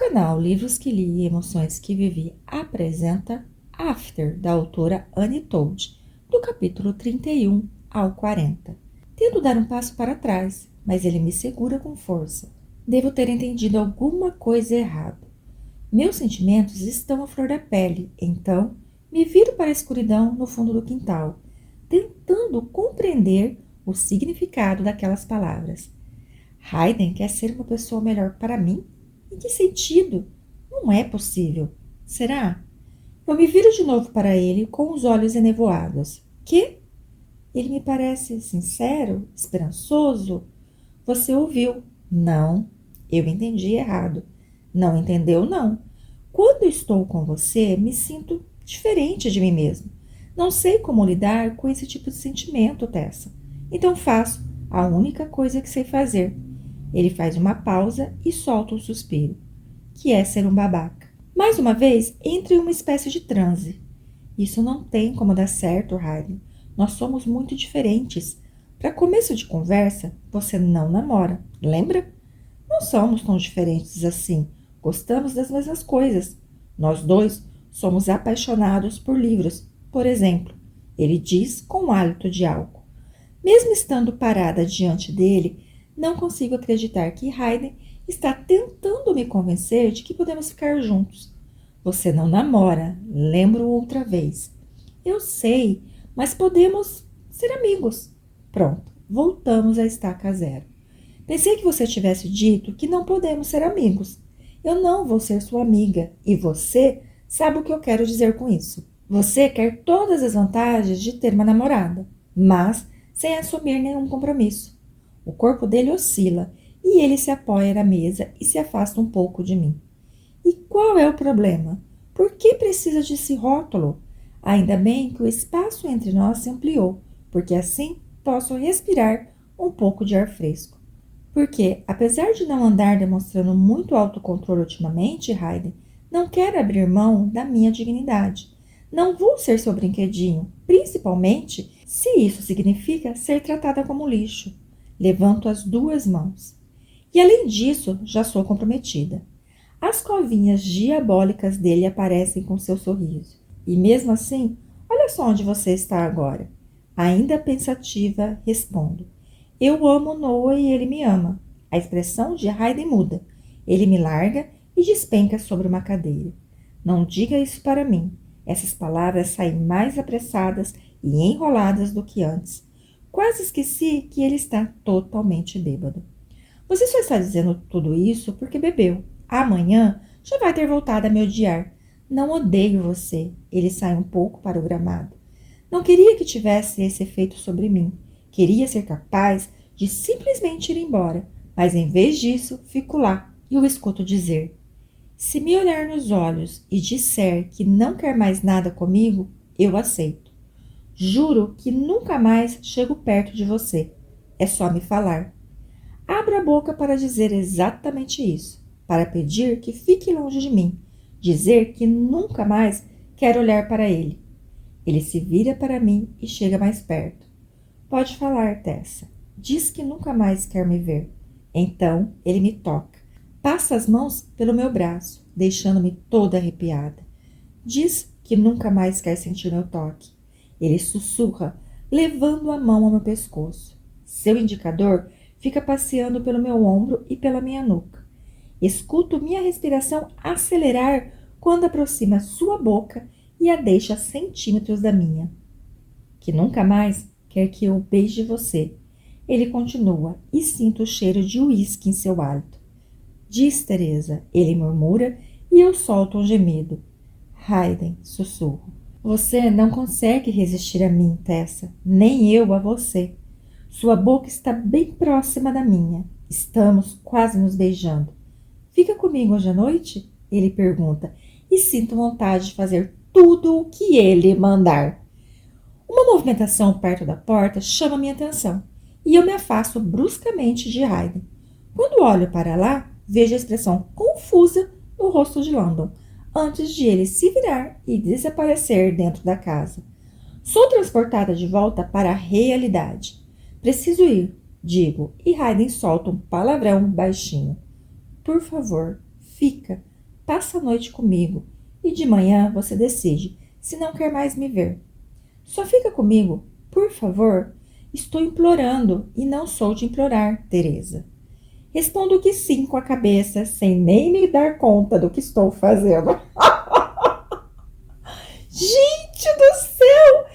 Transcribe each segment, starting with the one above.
canal Livros que Li e Emoções que Vivi apresenta After, da autora Annie Told, do capítulo 31 ao 40. Tento dar um passo para trás, mas ele me segura com força. Devo ter entendido alguma coisa errada. Meus sentimentos estão à flor da pele, então me viro para a escuridão no fundo do quintal, tentando compreender o significado daquelas palavras. Hayden quer ser uma pessoa melhor para mim? Em que sentido? Não é possível. Será? Eu me viro de novo para ele com os olhos enevoados. Que? Ele me parece sincero, esperançoso. Você ouviu? Não. Eu entendi errado. Não entendeu, não. Quando estou com você, me sinto diferente de mim mesmo. Não sei como lidar com esse tipo de sentimento, Tessa. Então faço a única coisa que sei fazer. Ele faz uma pausa e solta um suspiro, que é ser um babaca. Mais uma vez, entra em uma espécie de transe. Isso não tem como dar certo, Hayden. Nós somos muito diferentes. Para começo de conversa, você não namora, lembra? Não somos tão diferentes assim. Gostamos das mesmas coisas. Nós dois somos apaixonados por livros, por exemplo. Ele diz com um hálito de álcool. Mesmo estando parada diante dele, não consigo acreditar que Hayden está tentando me convencer de que podemos ficar juntos. Você não namora, lembro outra vez. Eu sei, mas podemos ser amigos. Pronto, voltamos à estaca zero. Pensei que você tivesse dito que não podemos ser amigos. Eu não vou ser sua amiga e você sabe o que eu quero dizer com isso. Você quer todas as vantagens de ter uma namorada, mas sem assumir nenhum compromisso. O corpo dele oscila e ele se apoia na mesa e se afasta um pouco de mim. E qual é o problema? Por que precisa desse rótulo? Ainda bem que o espaço entre nós se ampliou, porque assim posso respirar um pouco de ar fresco. Porque, apesar de não andar demonstrando muito autocontrole ultimamente, Hayden, não quero abrir mão da minha dignidade. Não vou ser seu brinquedinho, principalmente se isso significa ser tratada como lixo. Levanto as duas mãos. E além disso, já sou comprometida. As covinhas diabólicas dele aparecem com seu sorriso. E mesmo assim, olha só onde você está agora. Ainda pensativa, respondo. Eu amo Noah e ele me ama. A expressão de Hayden muda. Ele me larga e despenca sobre uma cadeira. Não diga isso para mim. Essas palavras saem mais apressadas e enroladas do que antes. Quase esqueci que ele está totalmente bêbado. Você só está dizendo tudo isso porque bebeu. Amanhã já vai ter voltado a me odiar. Não odeio você. Ele sai um pouco para o gramado. Não queria que tivesse esse efeito sobre mim. Queria ser capaz de simplesmente ir embora. Mas em vez disso, fico lá e o escuto dizer. Se me olhar nos olhos e disser que não quer mais nada comigo, eu aceito. Juro que nunca mais chego perto de você. É só me falar. Abro a boca para dizer exatamente isso, para pedir que fique longe de mim, dizer que nunca mais quero olhar para ele. Ele se vira para mim e chega mais perto. Pode falar, Tessa. Diz que nunca mais quer me ver. Então ele me toca. Passa as mãos pelo meu braço, deixando-me toda arrepiada. Diz que nunca mais quer sentir meu toque. Ele sussurra, levando a mão ao meu pescoço. Seu indicador fica passeando pelo meu ombro e pela minha nuca. Escuto minha respiração acelerar quando aproxima sua boca e a deixa a centímetros da minha. Que nunca mais quer que eu beije você. Ele continua e sinto o cheiro de uísque em seu hálito. Diz, Teresa, ele murmura e eu solto um gemido. Hayden, sussurro. Você não consegue resistir a mim, Tessa, nem eu a você. Sua boca está bem próxima da minha. Estamos quase nos beijando. Fica comigo hoje à noite? Ele pergunta, e sinto vontade de fazer tudo o que ele mandar. Uma movimentação perto da porta chama minha atenção, e eu me afasto bruscamente de Hayden. Quando olho para lá, vejo a expressão confusa no rosto de London, antes de ele se virar e desaparecer dentro da casa. Sou transportada de volta para a realidade. Preciso ir, digo, e Hayden solta um palavrão baixinho. Por favor, fica, passa a noite comigo e de manhã você decide se não quer mais me ver. Só fica comigo, por favor. Estou implorando e não sou de implorar, Teresa. Respondo que sim com a cabeça, sem nem me dar conta do que estou fazendo. Gente do céu!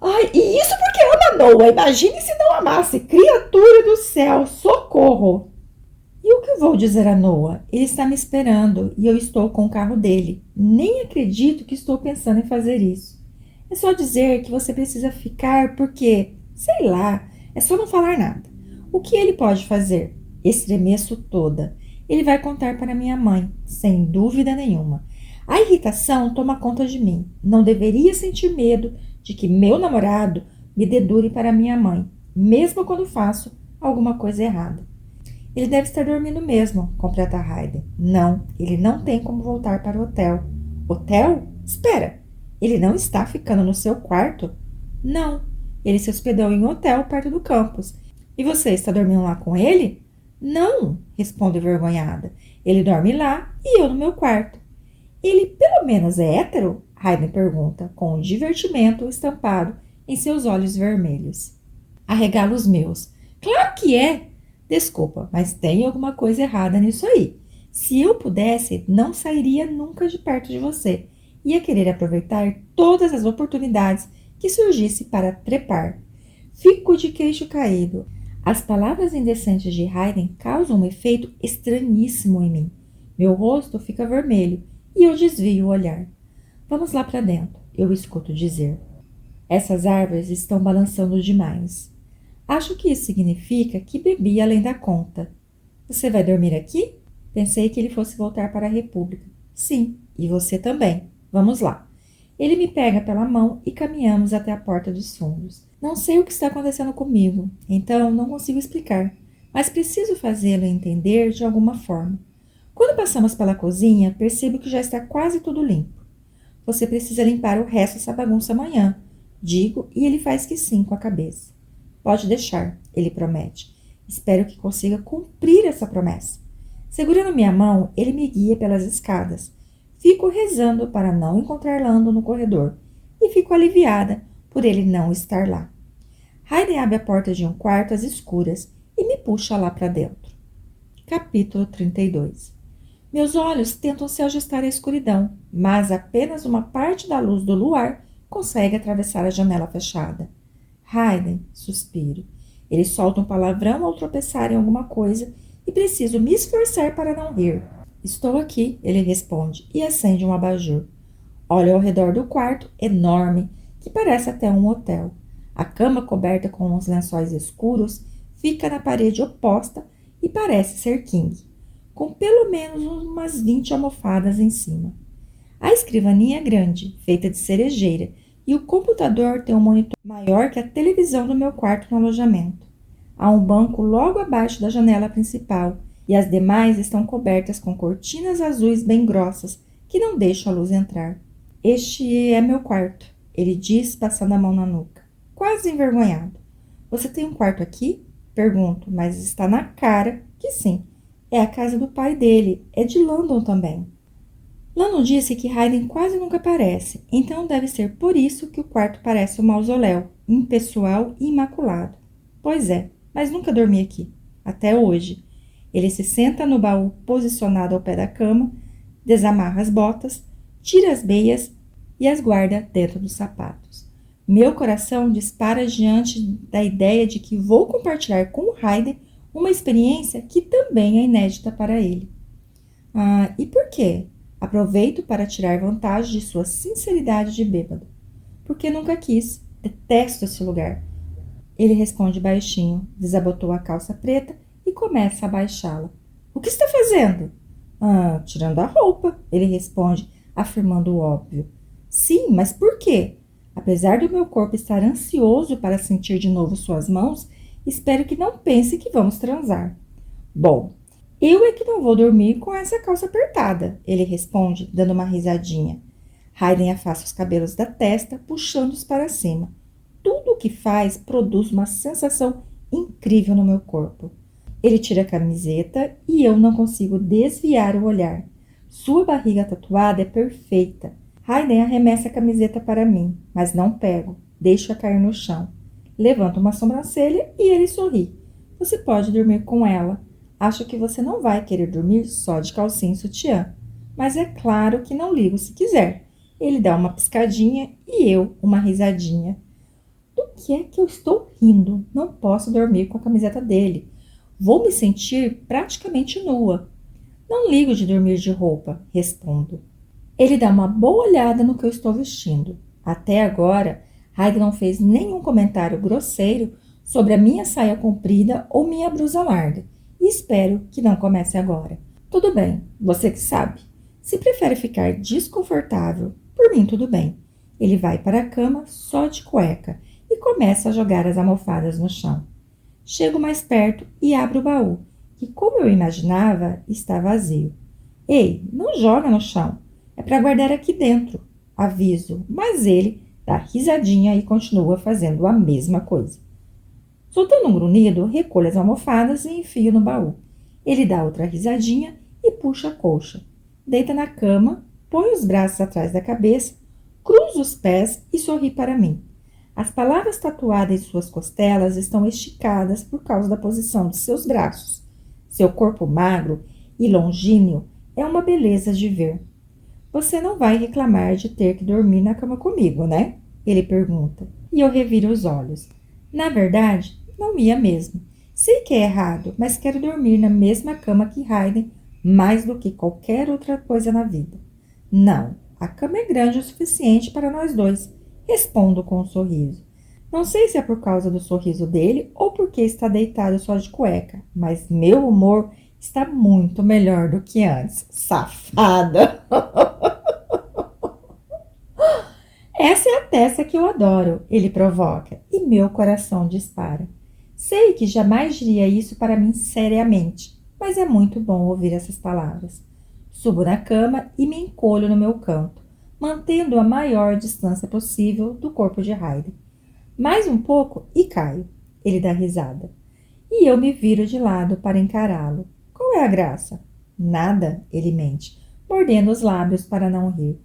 Ai, e isso porque ama Noah. Imagine se não amasse. Criatura do céu, socorro! E o que vou dizer a Noah? Ele está me esperando e eu estou com o carro dele. Nem acredito que estou pensando em fazer isso. É só dizer que você precisa ficar porque, sei lá, é só não falar nada. O que ele pode fazer? Estremeço toda. Ele vai contar para minha mãe, sem dúvida nenhuma. A irritação toma conta de mim. Não deveria sentir medo de que meu namorado me dedure para minha mãe, mesmo quando faço alguma coisa errada. Ele deve estar dormindo mesmo, completa Hayden. Não, ele não tem como voltar para o hotel. Hotel? Espera, ele não está ficando no seu quarto? Não, ele se hospedou em um hotel perto do campus. E você está dormindo lá com ele? Não, responde envergonhada. Ele dorme lá e eu no meu quarto. Ele pelo menos é hétero? Hayden pergunta, com um divertimento estampado em seus olhos vermelhos. Arregala os meus. Claro que é! Desculpa, mas tem alguma coisa errada nisso aí. Se eu pudesse, não sairia nunca de perto de você. Ia querer aproveitar todas as oportunidades que surgisse para trepar. Fico de queixo caído. As palavras indecentes de Hayden causam um efeito estranhíssimo em mim. Meu rosto fica vermelho e eu desvio o olhar. Vamos lá para dentro, eu escuto dizer. Essas árvores estão balançando demais. Acho que isso significa que bebi além da conta. Você vai dormir aqui? Pensei que ele fosse voltar para a República. Sim, e você também. Vamos lá. Ele me pega pela mão e caminhamos até a porta dos fundos. Não sei o que está acontecendo comigo, então não consigo explicar, mas preciso fazê-lo entender de alguma forma. Quando passamos pela cozinha, percebo que já está quase tudo limpo. Você precisa limpar o resto dessa bagunça amanhã, digo, e ele faz que sim com a cabeça. Pode deixar, ele promete. Espero que consiga cumprir essa promessa. Segurando minha mão, ele me guia pelas escadas. Fico rezando para não encontrar Lando no corredor e fico aliviada por ele não estar lá. Hayden abre a porta de um quarto às escuras e me puxa lá para dentro. Capítulo 32. Meus olhos tentam se ajustar à escuridão, mas apenas uma parte da luz do luar consegue atravessar a janela fechada. Hayden, suspiro. Ele solta um palavrão ao tropeçar em alguma coisa e preciso me esforçar para não rir. Estou aqui, ele responde e acende um abajur. Olho ao redor do quarto, enorme, que parece até um hotel. A cama coberta com uns lençóis escuros fica na parede oposta e parece ser king, com pelo menos umas 20 almofadas em cima. A escrivaninha é grande, feita de cerejeira, e o computador tem um monitor maior que a televisão do meu quarto no alojamento. Há um banco logo abaixo da janela principal e as demais estão cobertas com cortinas azuis bem grossas que não deixam a luz entrar. Este é meu quarto, ele diz, passando a mão na nuca, quase envergonhado. Você tem um quarto aqui? Pergunto, mas está na cara que sim. É a casa do pai dele, é de London também. Lando disse que Hayden quase nunca aparece, então deve ser por isso que o quarto parece um mausoléu, impessoal e imaculado. Pois é, mas nunca dormi aqui, até hoje. Ele se senta no baú posicionado ao pé da cama, desamarra as botas, tira as meias e as guarda dentro dos sapatos. Meu coração dispara diante da ideia de que vou compartilhar com o Hayden uma experiência que também é inédita para ele. E por quê? Aproveito para tirar vantagem de sua sinceridade de bêbado. Porque nunca quis. Detesto esse lugar. Ele responde baixinho, desabotou a calça preta e começa a baixá-la. O que está fazendo? Tirando a roupa, ele responde, afirmando o óbvio. Sim, mas por quê? Apesar do meu corpo estar ansioso para sentir de novo suas mãos, espero que não pense que vamos transar. Bom, eu é que não vou dormir com essa calça apertada, ele responde, dando uma risadinha. Hayden afasta os cabelos da testa, puxando-os para cima. Tudo o que faz produz uma sensação incrível no meu corpo. Ele tira a camiseta e eu não consigo desviar o olhar. Sua barriga tatuada é perfeita. Hayden arremessa a camiseta para mim, mas não pego. Deixo-a cair no chão. Levanto uma sobrancelha e ele sorri. Você pode dormir com ela. Acho que você não vai querer dormir só de calcinha e sutiã. Mas é claro que não ligo se quiser. Ele dá uma piscadinha e eu uma risadinha. Do que é que eu estou rindo? Não posso dormir com a camiseta dele. Vou me sentir praticamente nua. Não ligo de dormir de roupa, respondo. Ele dá uma boa olhada no que eu estou vestindo. Até agora, Hayden não fez nenhum comentário grosseiro sobre a minha saia comprida ou minha blusa larga. E espero que não comece agora. Tudo bem, você que sabe. Se prefere ficar desconfortável, por mim tudo bem. Ele vai para a cama só de cueca e começa a jogar as almofadas no chão. Chego mais perto e abro o baú, que, como eu imaginava, está vazio. Ei, não joga no chão. É para guardar aqui dentro. Aviso, mas ele dá risadinha e continua fazendo a mesma coisa. Soltando um grunhido, recolho as almofadas e enfio no baú. Ele dá outra risadinha e puxa a colcha. Deita na cama, põe os braços atrás da cabeça, cruza os pés e sorri para mim. As palavras tatuadas em suas costelas estão esticadas por causa da posição de seus braços. Seu corpo magro e longínquo é uma beleza de ver. Você não vai reclamar de ter que dormir na cama comigo, né? Ele pergunta. E eu reviro os olhos. Na verdade, não ia mesmo. Sei que é errado, mas quero dormir na mesma cama que Hayden mais do que qualquer outra coisa na vida. Não, a cama é grande o suficiente para nós dois, respondo com um sorriso. Não sei se é por causa do sorriso dele ou porque está deitado só de cueca, mas meu humor está muito melhor do que antes. Safada! Essa é a testa que eu adoro, ele provoca, e meu coração dispara. Sei que jamais diria isso para mim seriamente, mas é muito bom ouvir essas palavras. Subo na cama e me encolho no meu canto, mantendo a maior distância possível do corpo de Hayden. Mais um pouco e caio. Ele dá risada. E eu me viro de lado para encará-lo. Qual é a graça? Nada, ele mente, mordendo os lábios para não rir.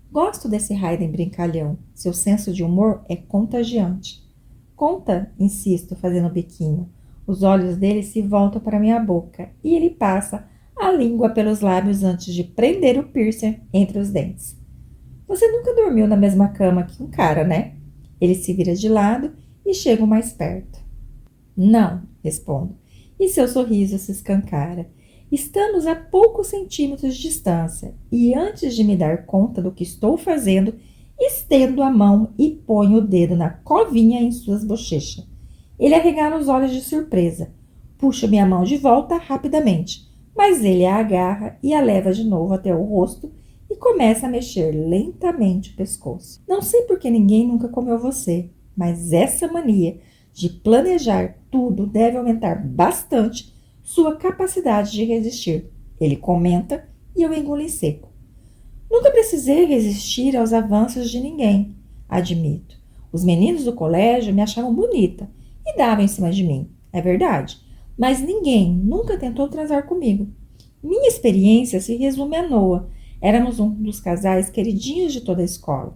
Gosto desse Hayden brincalhão. Seu senso de humor é contagiante. Conta, insisto, fazendo biquinho. Os olhos dele se voltam para minha boca e ele passa a língua pelos lábios antes de prender o piercing entre os dentes. Você nunca dormiu na mesma cama que um cara, né? Ele se vira de lado e chega mais perto. Não, respondo, e seu sorriso se escancara. Estamos a poucos centímetros de distância e antes de me dar conta do que estou fazendo, estendo a mão e ponho o dedo na covinha em suas bochechas. Ele arregala os olhos de surpresa. Puxa minha mão de volta rapidamente, mas ele a agarra e a leva de novo até o rosto e começa a mexer lentamente o pescoço. Não sei por que ninguém nunca comeu você, mas essa mania de planejar tudo deve aumentar bastante sua capacidade de resistir. Ele comenta e eu engulo em seco. Nunca precisei resistir aos avanços de ninguém, admito. Os meninos do colégio me achavam bonita e davam em cima de mim, é verdade. Mas ninguém nunca tentou transar comigo. Minha experiência se resume a Noah. Éramos um dos casais queridinhos de toda a escola.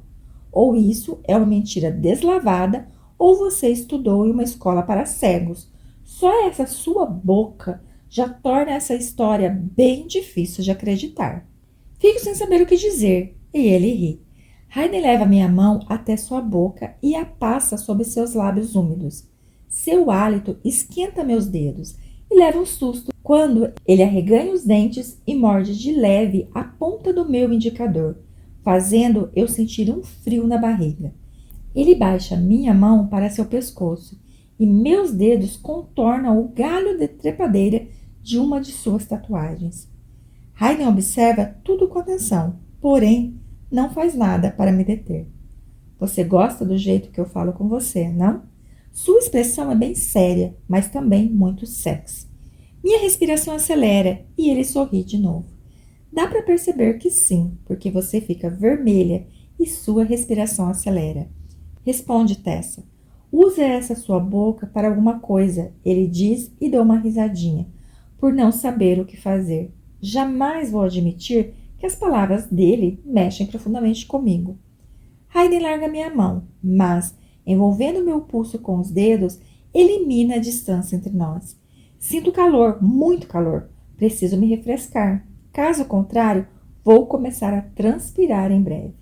Ou isso é uma mentira deslavada, ou você estudou em uma escola para cegos. Só essa sua boca já torna essa história bem difícil de acreditar. Fico sem saber o que dizer, e ele ri. Hayden leva minha mão até sua boca e a passa sobre seus lábios úmidos. Seu hálito esquenta meus dedos e leva um susto quando ele arreganha os dentes e morde de leve a ponta do meu indicador, fazendo eu sentir um frio na barriga. Ele baixa minha mão para seu pescoço e meus dedos contornam o galho de trepadeira de uma de suas tatuagens. Hayden observa tudo com atenção, porém não faz nada para me deter. Você gosta do jeito que eu falo com você, não? Sua expressão é bem séria, mas também muito sexy. Minha respiração acelera e ele sorri de novo. Dá para perceber que sim, porque você fica vermelha e sua respiração acelera. Responde, Tessa. Use essa sua boca para alguma coisa, ele diz e dou uma risadinha, por não saber o que fazer. Jamais vou admitir que as palavras dele mexem profundamente comigo. Hayden larga minha mão, mas, envolvendo meu pulso com os dedos, elimina a distância entre nós. Sinto calor, muito calor. Preciso me refrescar. Caso contrário, vou começar a transpirar em breve.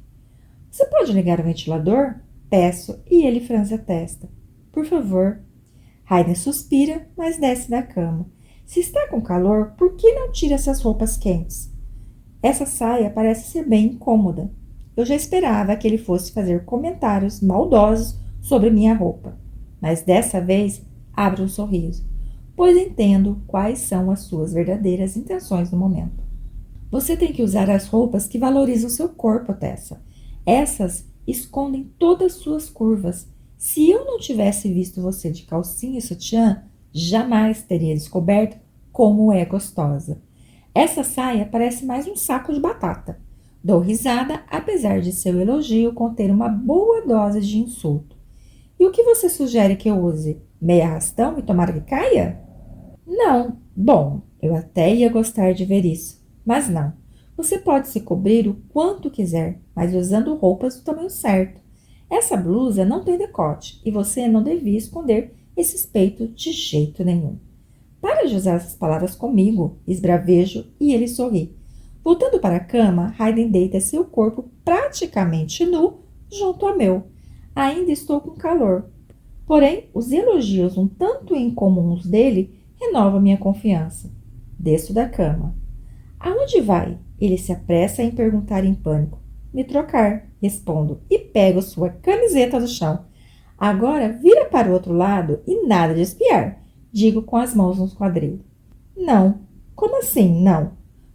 Você pode ligar o ventilador? Peço, e ele franze a testa. Por favor. Hayden suspira, mas desce da cama. Se está com calor, por que não tira essas roupas quentes? Essa saia parece ser bem incômoda. Eu já esperava que ele fosse fazer comentários maldosos sobre minha roupa, mas dessa vez abro um sorriso, pois entendo quais são as suas verdadeiras intenções no momento. Você tem que usar as roupas que valorizam seu corpo, Tessa. Essas escondem todas suas curvas. Se eu não tivesse visto você de calcinha e sutiã, jamais teria descoberto como é gostosa. Essa saia parece mais um saco de batata. Dou risada, apesar de seu elogio conter uma boa dose de insulto. E o que você sugere que eu use? Meia arrastão e tomara que caia? Não. Bom, eu até ia gostar de ver isso. Mas não. Você pode se cobrir o quanto quiser, mas usando roupas do tamanho certo. Essa blusa não tem decote e você não devia esconder esses peitos de jeito nenhum. Para de usar essas palavras comigo, esbravejo e ele sorri. Voltando para a cama, Hayden deita seu corpo praticamente nu junto ao meu. Ainda estou com calor. Porém, os elogios um tanto incomuns dele renovam minha confiança. Desço da cama. Aonde vai? Ele se apressa em perguntar em pânico. Me trocar, respondo, e pego sua camiseta do chão. Agora vira para o outro lado e nada de espiar, digo com as mãos nos quadris. Não. Como assim, não?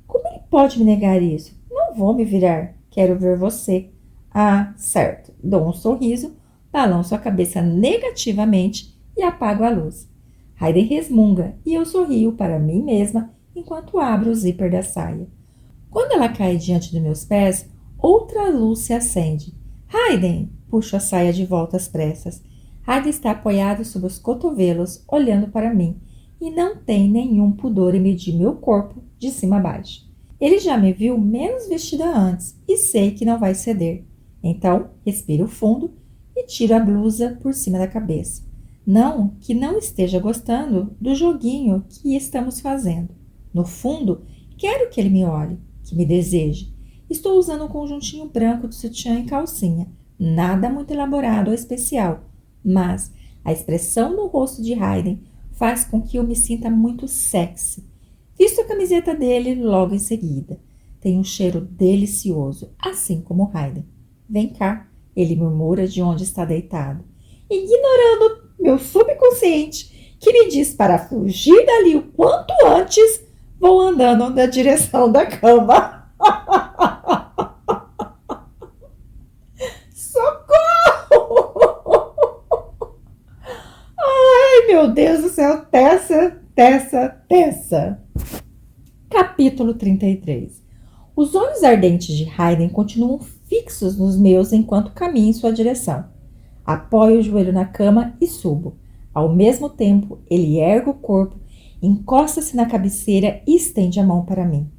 Como ele pode me negar isso? Não vou me virar. Quero ver você. Ah, certo. Dou um sorriso, balanço a cabeça negativamente e apago a luz. Hayden resmunga e eu sorrio para mim mesma enquanto abro o zíper da saia. Quando ela cai diante dos meus pés, outra luz se acende. Hayden! Puxo a saia de volta às pressas. Hayden está apoiado sobre os cotovelos, olhando para mim, e não tem nenhum pudor em medir meu corpo de cima a baixo. Ele já me viu menos vestida antes e sei que não vai ceder. Então, respiro fundo e tiro a blusa por cima da cabeça. Não que não esteja gostando do joguinho que estamos fazendo. No fundo, quero que ele me olhe, que me deseje. Estou usando um conjuntinho branco de sutiã e calcinha. Nada muito elaborado ou especial, mas a expressão no rosto de Hayden faz com que eu me sinta muito sexy. Visto a camiseta dele logo em seguida. Tem um cheiro delicioso, assim como Hayden. Vem cá, ele murmura de onde está deitado, ignorando meu subconsciente, que me diz para fugir dali o quanto antes. Vou andando na direção da cama. Socorro! Ai, meu Deus do céu. Tessa. Capítulo 33. Os olhos ardentes de Hayden continuam fixos nos meus enquanto caminho em sua direção. Apoio o joelho na cama e subo. Ao mesmo tempo, ele ergue o corpo, encosta-se na cabeceira e estende a mão para mim.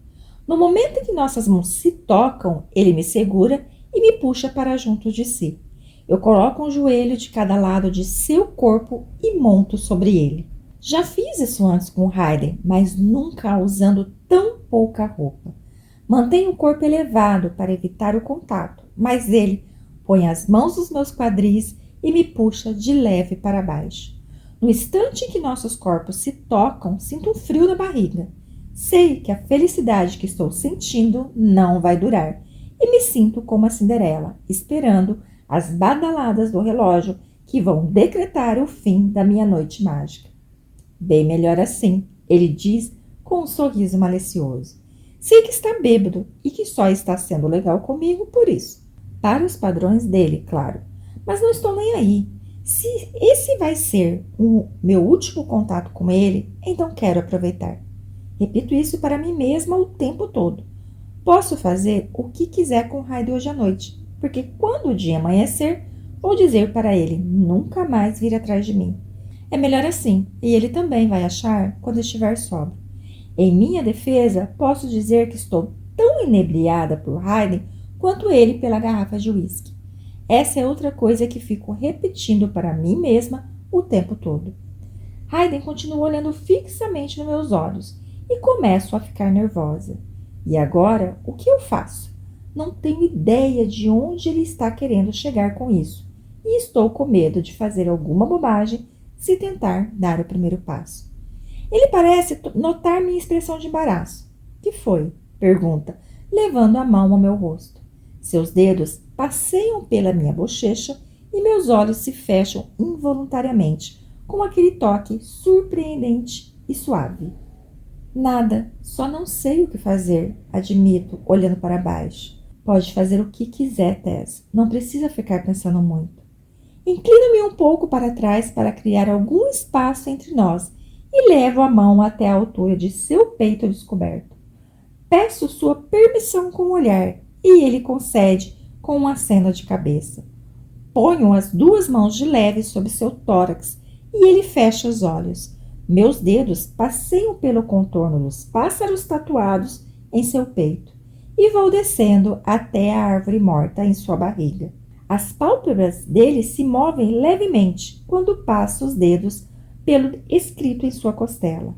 No momento em que nossas mãos se tocam, ele me segura e me puxa para junto de si. Eu coloco um joelho de cada lado de seu corpo e monto sobre ele. Já fiz isso antes com Hayden, mas nunca usando tão pouca roupa. Mantenho o corpo elevado para evitar o contato, mas ele põe as mãos nos meus quadris e me puxa de leve para baixo. No instante em que nossos corpos se tocam, sinto um frio na barriga. Sei que a felicidade que estou sentindo não vai durar e me sinto como a Cinderela, esperando as badaladas do relógio que vão decretar o fim da minha noite mágica. Bem melhor assim, ele diz com um sorriso malicioso. Sei que está bêbado e que só está sendo legal comigo por isso. Para os padrões dele, claro. Mas não estou nem aí. Se esse vai ser o meu último contato com ele, então quero aproveitar. Repito isso para mim mesma o tempo todo. Posso fazer o que quiser com Hayden hoje à noite, porque quando o dia amanhecer, vou dizer para ele nunca mais vir atrás de mim. É melhor assim, e ele também vai achar quando estiver sóbrio. Em minha defesa, posso dizer que estou tão inebriada por Hayden quanto ele pela garrafa de uísque. Essa é outra coisa que fico repetindo para mim mesma o tempo todo. Hayden continua olhando fixamente nos meus olhos e começo a ficar nervosa. E agora, o que eu faço? Não tenho ideia de onde ele está querendo chegar com isso. E estou com medo de fazer alguma bobagem se tentar dar o primeiro passo. Ele parece notar minha expressão de embaraço. Que foi? Pergunta, levando a mão ao meu rosto. Seus dedos passeiam pela minha bochecha e meus olhos se fecham involuntariamente, com aquele toque surpreendente e suave. Nada, só não sei o que fazer, admito, olhando para baixo. Pode fazer o que quiser, Tess. Não precisa ficar pensando muito. Inclino-me um pouco para trás para criar algum espaço entre nós e levo a mão até a altura de seu peito descoberto. Peço sua permissão com o olhar e ele concede com um aceno de cabeça. Ponho as duas mãos de leve sobre seu tórax e ele fecha os olhos. Meus dedos passeiam pelo contorno dos pássaros tatuados em seu peito e vou descendo até a árvore morta em sua barriga. As pálpebras dele se movem levemente quando passo os dedos pelo escrito em sua costela.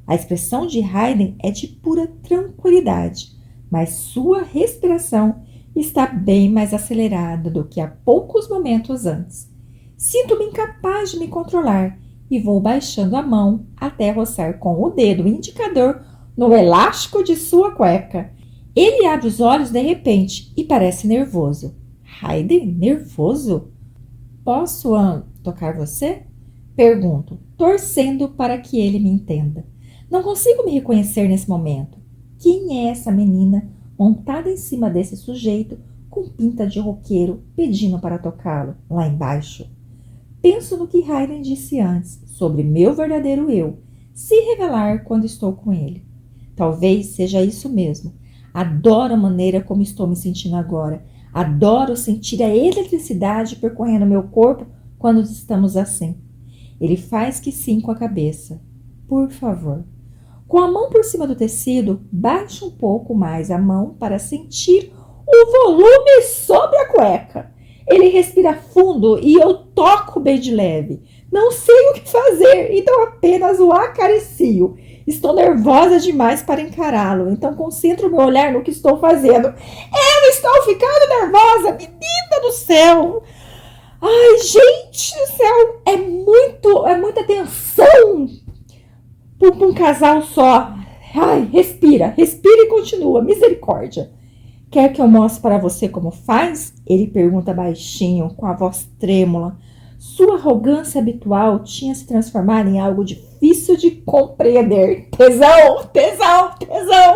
A expressão de Hayden é de pura tranquilidade, mas sua respiração está bem mais acelerada do que há poucos momentos antes. Sinto-me incapaz de me controlar e vou baixando a mão até roçar com o dedo indicador no elástico de sua cueca. Ele abre os olhos de repente e parece nervoso. Hayden, nervoso? Posso tocar você? Pergunto, torcendo para que ele me entenda. Não consigo me reconhecer nesse momento. Quem é essa menina montada em cima desse sujeito com pinta de roqueiro pedindo para tocá-lo lá embaixo? Penso no que Hayden disse antes sobre meu verdadeiro eu se revelar quando estou com ele. Talvez seja isso mesmo. Adoro a maneira como estou me sentindo agora. Adoro sentir a eletricidade percorrendo meu corpo quando estamos assim. Ele faz que sim com a cabeça. Por favor. Com a mão por cima do tecido, baixa um pouco mais a mão para sentir o volume sobre a cueca. Ele respira fundo e eu toco bem de leve. Não sei o que fazer, então apenas o acaricio. Estou nervosa demais para encará-lo, então concentro meu olhar no que estou fazendo. Eu estou ficando nervosa, menina do céu! Ai, gente do céu, é muita tensão para um casal só. Ai, respira e continua, misericórdia. Quer que eu mostre para você como faz? Ele pergunta baixinho, com a voz trêmula. Sua arrogância habitual tinha se transformado em algo difícil de compreender. Tesão, tesão, tesão!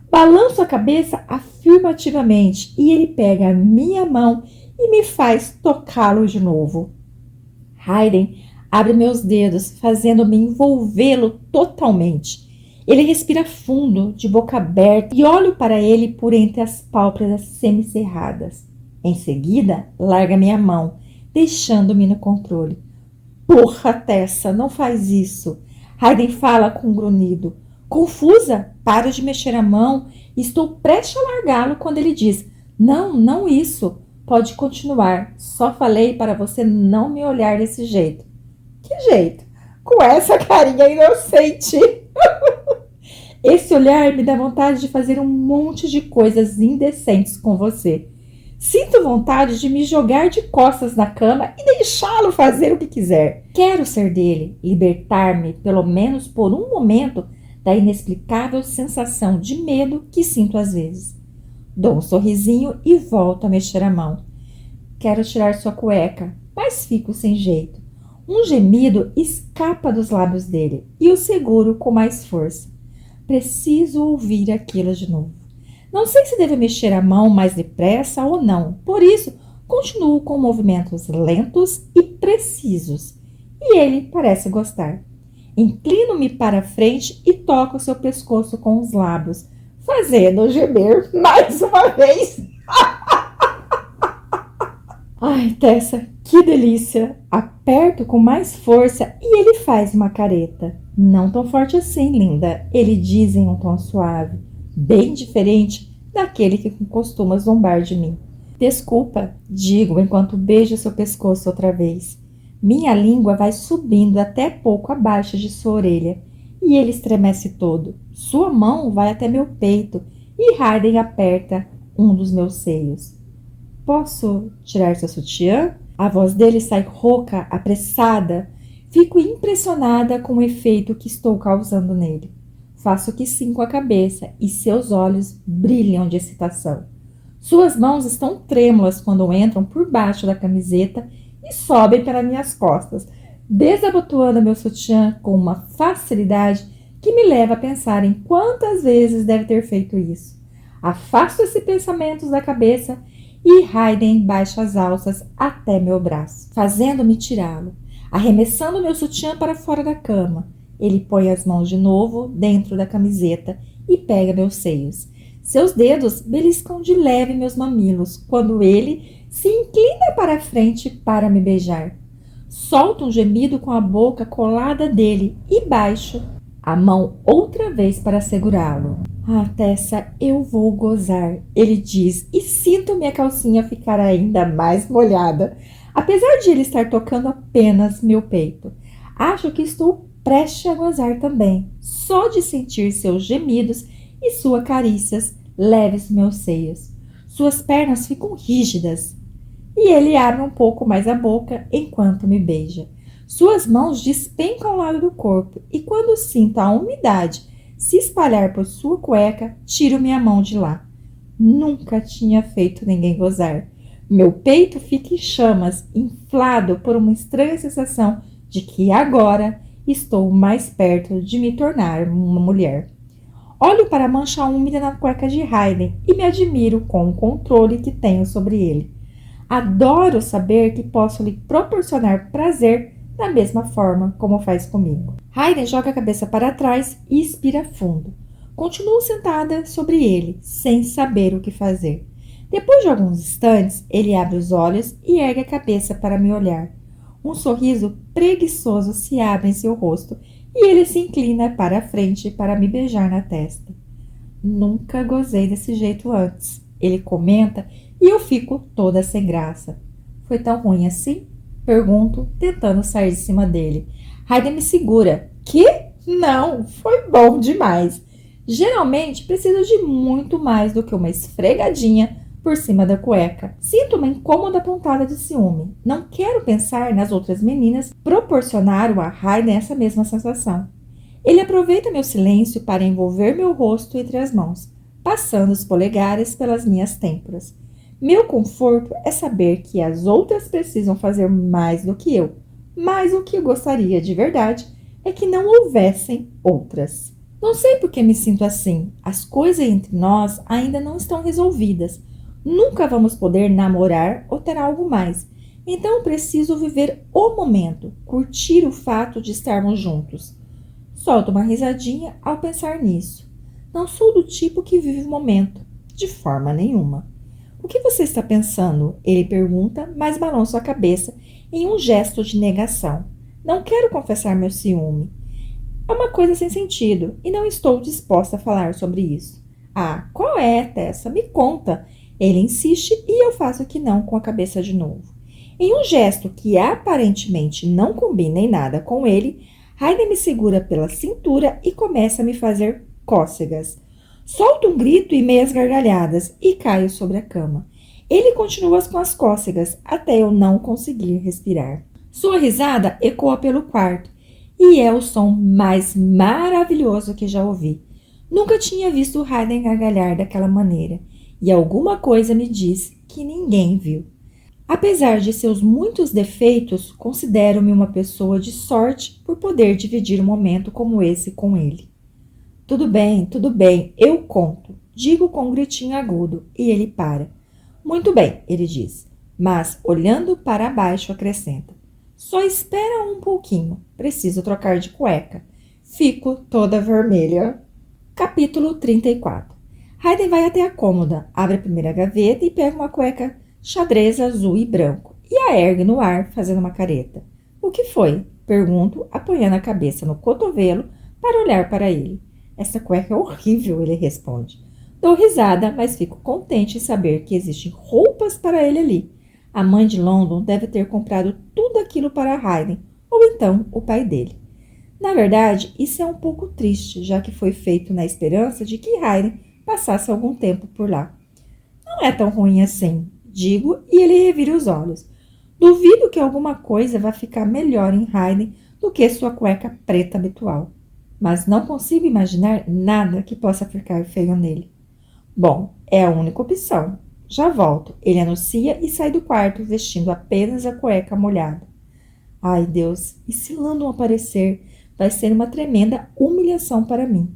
Balanço a cabeça afirmativamente e ele pega a minha mão e me faz tocá-lo de novo. Hayden abre meus dedos, fazendo-me envolvê-lo totalmente. Ele respira fundo, de boca aberta, e olho para ele por entre as pálpebras semicerradas. Em seguida, larga minha mão, deixando-me no controle. Porra, Tessa, não faz isso. Hayden fala com um grunhido. Confusa, paro de mexer a mão e estou prestes a largá-lo quando ele diz: Não isso. Pode continuar. Só falei para você não me olhar desse jeito. Que jeito? Com essa carinha inocente. Esse olhar me dá vontade de fazer um monte de coisas indecentes com você. Sinto vontade de me jogar de costas na cama e deixá-lo fazer o que quiser. Quero ser dele, libertar-me, pelo menos por um momento, da inexplicável sensação de medo que sinto às vezes. Dou um sorrisinho e volto a mexer a mão. Quero tirar sua cueca, mas fico sem jeito. Um gemido escapa dos lábios dele e o seguro com mais força. Preciso ouvir aquilo de novo. Não sei se devo mexer a mão mais depressa ou não, por isso continuo com movimentos lentos e precisos. E ele parece gostar. Inclino-me para a frente e toco seu pescoço com os lábios, fazendo-o gemer mais uma vez. Ai, Tessa, que delícia! Aperto com mais força e ele faz uma careta. Não tão forte assim, linda, ele diz em um tom suave, bem diferente daquele que costuma zombar de mim. Desculpa, digo enquanto beijo seu pescoço outra vez. Minha língua vai subindo até pouco abaixo de sua orelha e ele estremece todo. Sua mão vai até meu peito e Harden aperta um dos meus seios. Posso tirar seu sutiã? A voz dele sai rouca, apressada. Fico impressionada com o efeito que estou causando nele. Faço que sim com a cabeça e seus olhos brilham de excitação. Suas mãos estão trêmulas quando entram por baixo da camiseta e sobem pelas minhas costas, desabotoando meu sutiã com uma facilidade que me leva a pensar em quantas vezes deve ter feito isso. Afasto esses pensamentos da cabeça e Hayden baixa as alças até meu braço, fazendo-me tirá-lo, arremessando meu sutiã para fora da cama. Ele põe as mãos de novo dentro da camiseta e pega meus seios. Seus dedos beliscam de leve meus mamilos quando ele se inclina para a frente para me beijar. Solto um gemido com a boca colada dele e baixo a mão outra vez para segurá-lo. Ah, Tessa, eu vou gozar, ele diz, e sinto minha calcinha ficar ainda mais molhada, apesar de ele estar tocando apenas meu peito. Acho que estou prestes a gozar também, só de sentir seus gemidos e suas carícias leves meus seios. Suas pernas ficam rígidas e ele abre um pouco mais a boca enquanto me beija. Suas mãos despencam ao lado do corpo e quando sinto a umidade se espalhar por sua cueca, tiro minha mão de lá. Nunca tinha feito ninguém gozar. Meu peito fica em chamas, inflado por uma estranha sensação de que agora estou mais perto de me tornar uma mulher. Olho para a mancha úmida na cueca de Hayden e me admiro com o controle que tenho sobre ele. Adoro saber que posso lhe proporcionar prazer da mesma forma como faz comigo. Hayden joga a cabeça para trás e expira fundo. Continuo sentada sobre ele, sem saber o que fazer. Depois de alguns instantes, ele abre os olhos e ergue a cabeça para me olhar. Um sorriso preguiçoso se abre em seu rosto e ele se inclina para a frente para me beijar na testa. Nunca gozei desse jeito antes, ele comenta e eu fico toda sem graça. Foi tão ruim assim? Pergunto, tentando sair de cima dele. Hayden me segura. Que? Não, foi bom demais. Geralmente preciso de muito mais do que uma esfregadinha por cima da cueca. Sinto uma incômoda pontada de ciúme. Não quero pensar nas outras meninas proporcionaram a Hayden essa mesma sensação. Ele aproveita meu silêncio para envolver meu rosto entre as mãos, passando os polegares pelas minhas têmporas. Meu conforto é saber que as outras precisam fazer mais do que eu, mas o que eu gostaria de verdade é que não houvessem outras. Não sei por que me sinto assim. As coisas entre nós ainda não estão resolvidas. Nunca vamos poder namorar ou ter algo mais. Então preciso viver o momento, curtir o fato de estarmos juntos. Solto uma risadinha ao pensar nisso. Não sou do tipo que vive o momento, de forma nenhuma. O que você está pensando? Ele pergunta, mas balança a cabeça em um gesto de negação. Não quero confessar meu ciúme. É uma coisa sem sentido e não estou disposta a falar sobre isso. Ah, qual é, Tessa? Me conta. Ele insiste e eu faço que não com a cabeça de novo. Em um gesto que aparentemente não combina em nada com ele, Hayden me segura pela cintura e começa a me fazer cócegas. Solto um grito e meias gargalhadas e caio sobre a cama. Ele continua com as cócegas até eu não conseguir respirar. Sua risada ecoa pelo quarto e é o som mais maravilhoso que já ouvi. Nunca tinha visto Hayden gargalhar daquela maneira e alguma coisa me diz que ninguém viu. Apesar de seus muitos defeitos, considero-me uma pessoa de sorte por poder dividir um momento como esse com ele. Tudo bem, eu conto, digo com um gritinho agudo, e ele para. Muito bem, ele diz, mas olhando para baixo acrescenta. Só espera um pouquinho, preciso trocar de cueca. Fico toda vermelha. Capítulo 34. Hayden vai até a cômoda, abre a primeira gaveta e pega uma cueca xadrez azul e branco, e a ergue no ar, fazendo uma careta. O que foi? Pergunto, apoiando a cabeça no cotovelo para olhar para ele. Essa cueca é horrível, ele responde. Dou risada, mas fico contente em saber que existem roupas para ele ali. A mãe de London deve ter comprado tudo aquilo para Hayden, ou então o pai dele. Na verdade, isso é um pouco triste, já que foi feito na esperança de que Hayden passasse algum tempo por lá. Não é tão ruim assim, digo, e ele revira os olhos. Duvido que alguma coisa vá ficar melhor em Hayden do que sua cueca preta habitual. Mas não consigo imaginar nada que possa ficar feio nele. Bom, é a única opção. Já volto, ele anuncia e sai do quarto vestindo apenas a cueca molhada. Ai, Deus, e se Landon aparecer, vai ser uma tremenda humilhação para mim.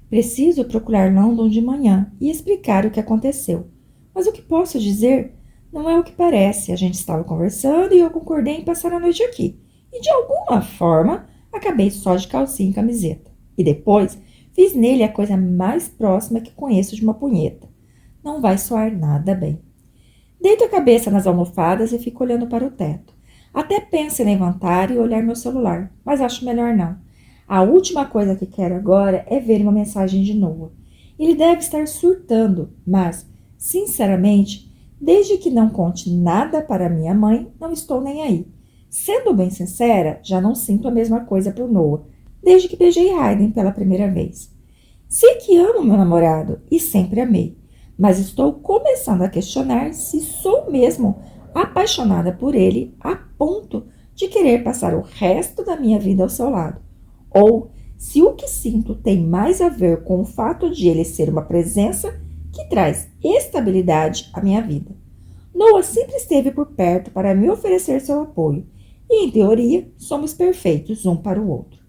Preciso procurar Landon de manhã e explicar o que aconteceu. Mas o que posso dizer não é o que parece. A gente estava conversando e eu concordei em passar a noite aqui. E de alguma forma, acabei só de calcinha e camiseta. E depois, fiz nele a coisa mais próxima que conheço de uma punheta. Não vai soar nada bem. Deito a cabeça nas almofadas e fico olhando para o teto. Até penso em levantar e olhar meu celular, mas acho melhor não. A última coisa que quero agora é ver uma mensagem de Noah. Ele deve estar surtando, mas, sinceramente, desde que não conte nada para minha mãe, não estou nem aí. Sendo bem sincera, já não sinto a mesma coisa por Noah, desde que beijei Hayden pela primeira vez. Sei que amo meu namorado e sempre amei, mas estou começando a questionar se sou mesmo apaixonada por ele a ponto de querer passar o resto da minha vida ao seu lado. Ou se o que sinto tem mais a ver com o fato de ele ser uma presença que traz estabilidade à minha vida. Noah sempre esteve por perto para me oferecer seu apoio e, em teoria, somos perfeitos um para o outro.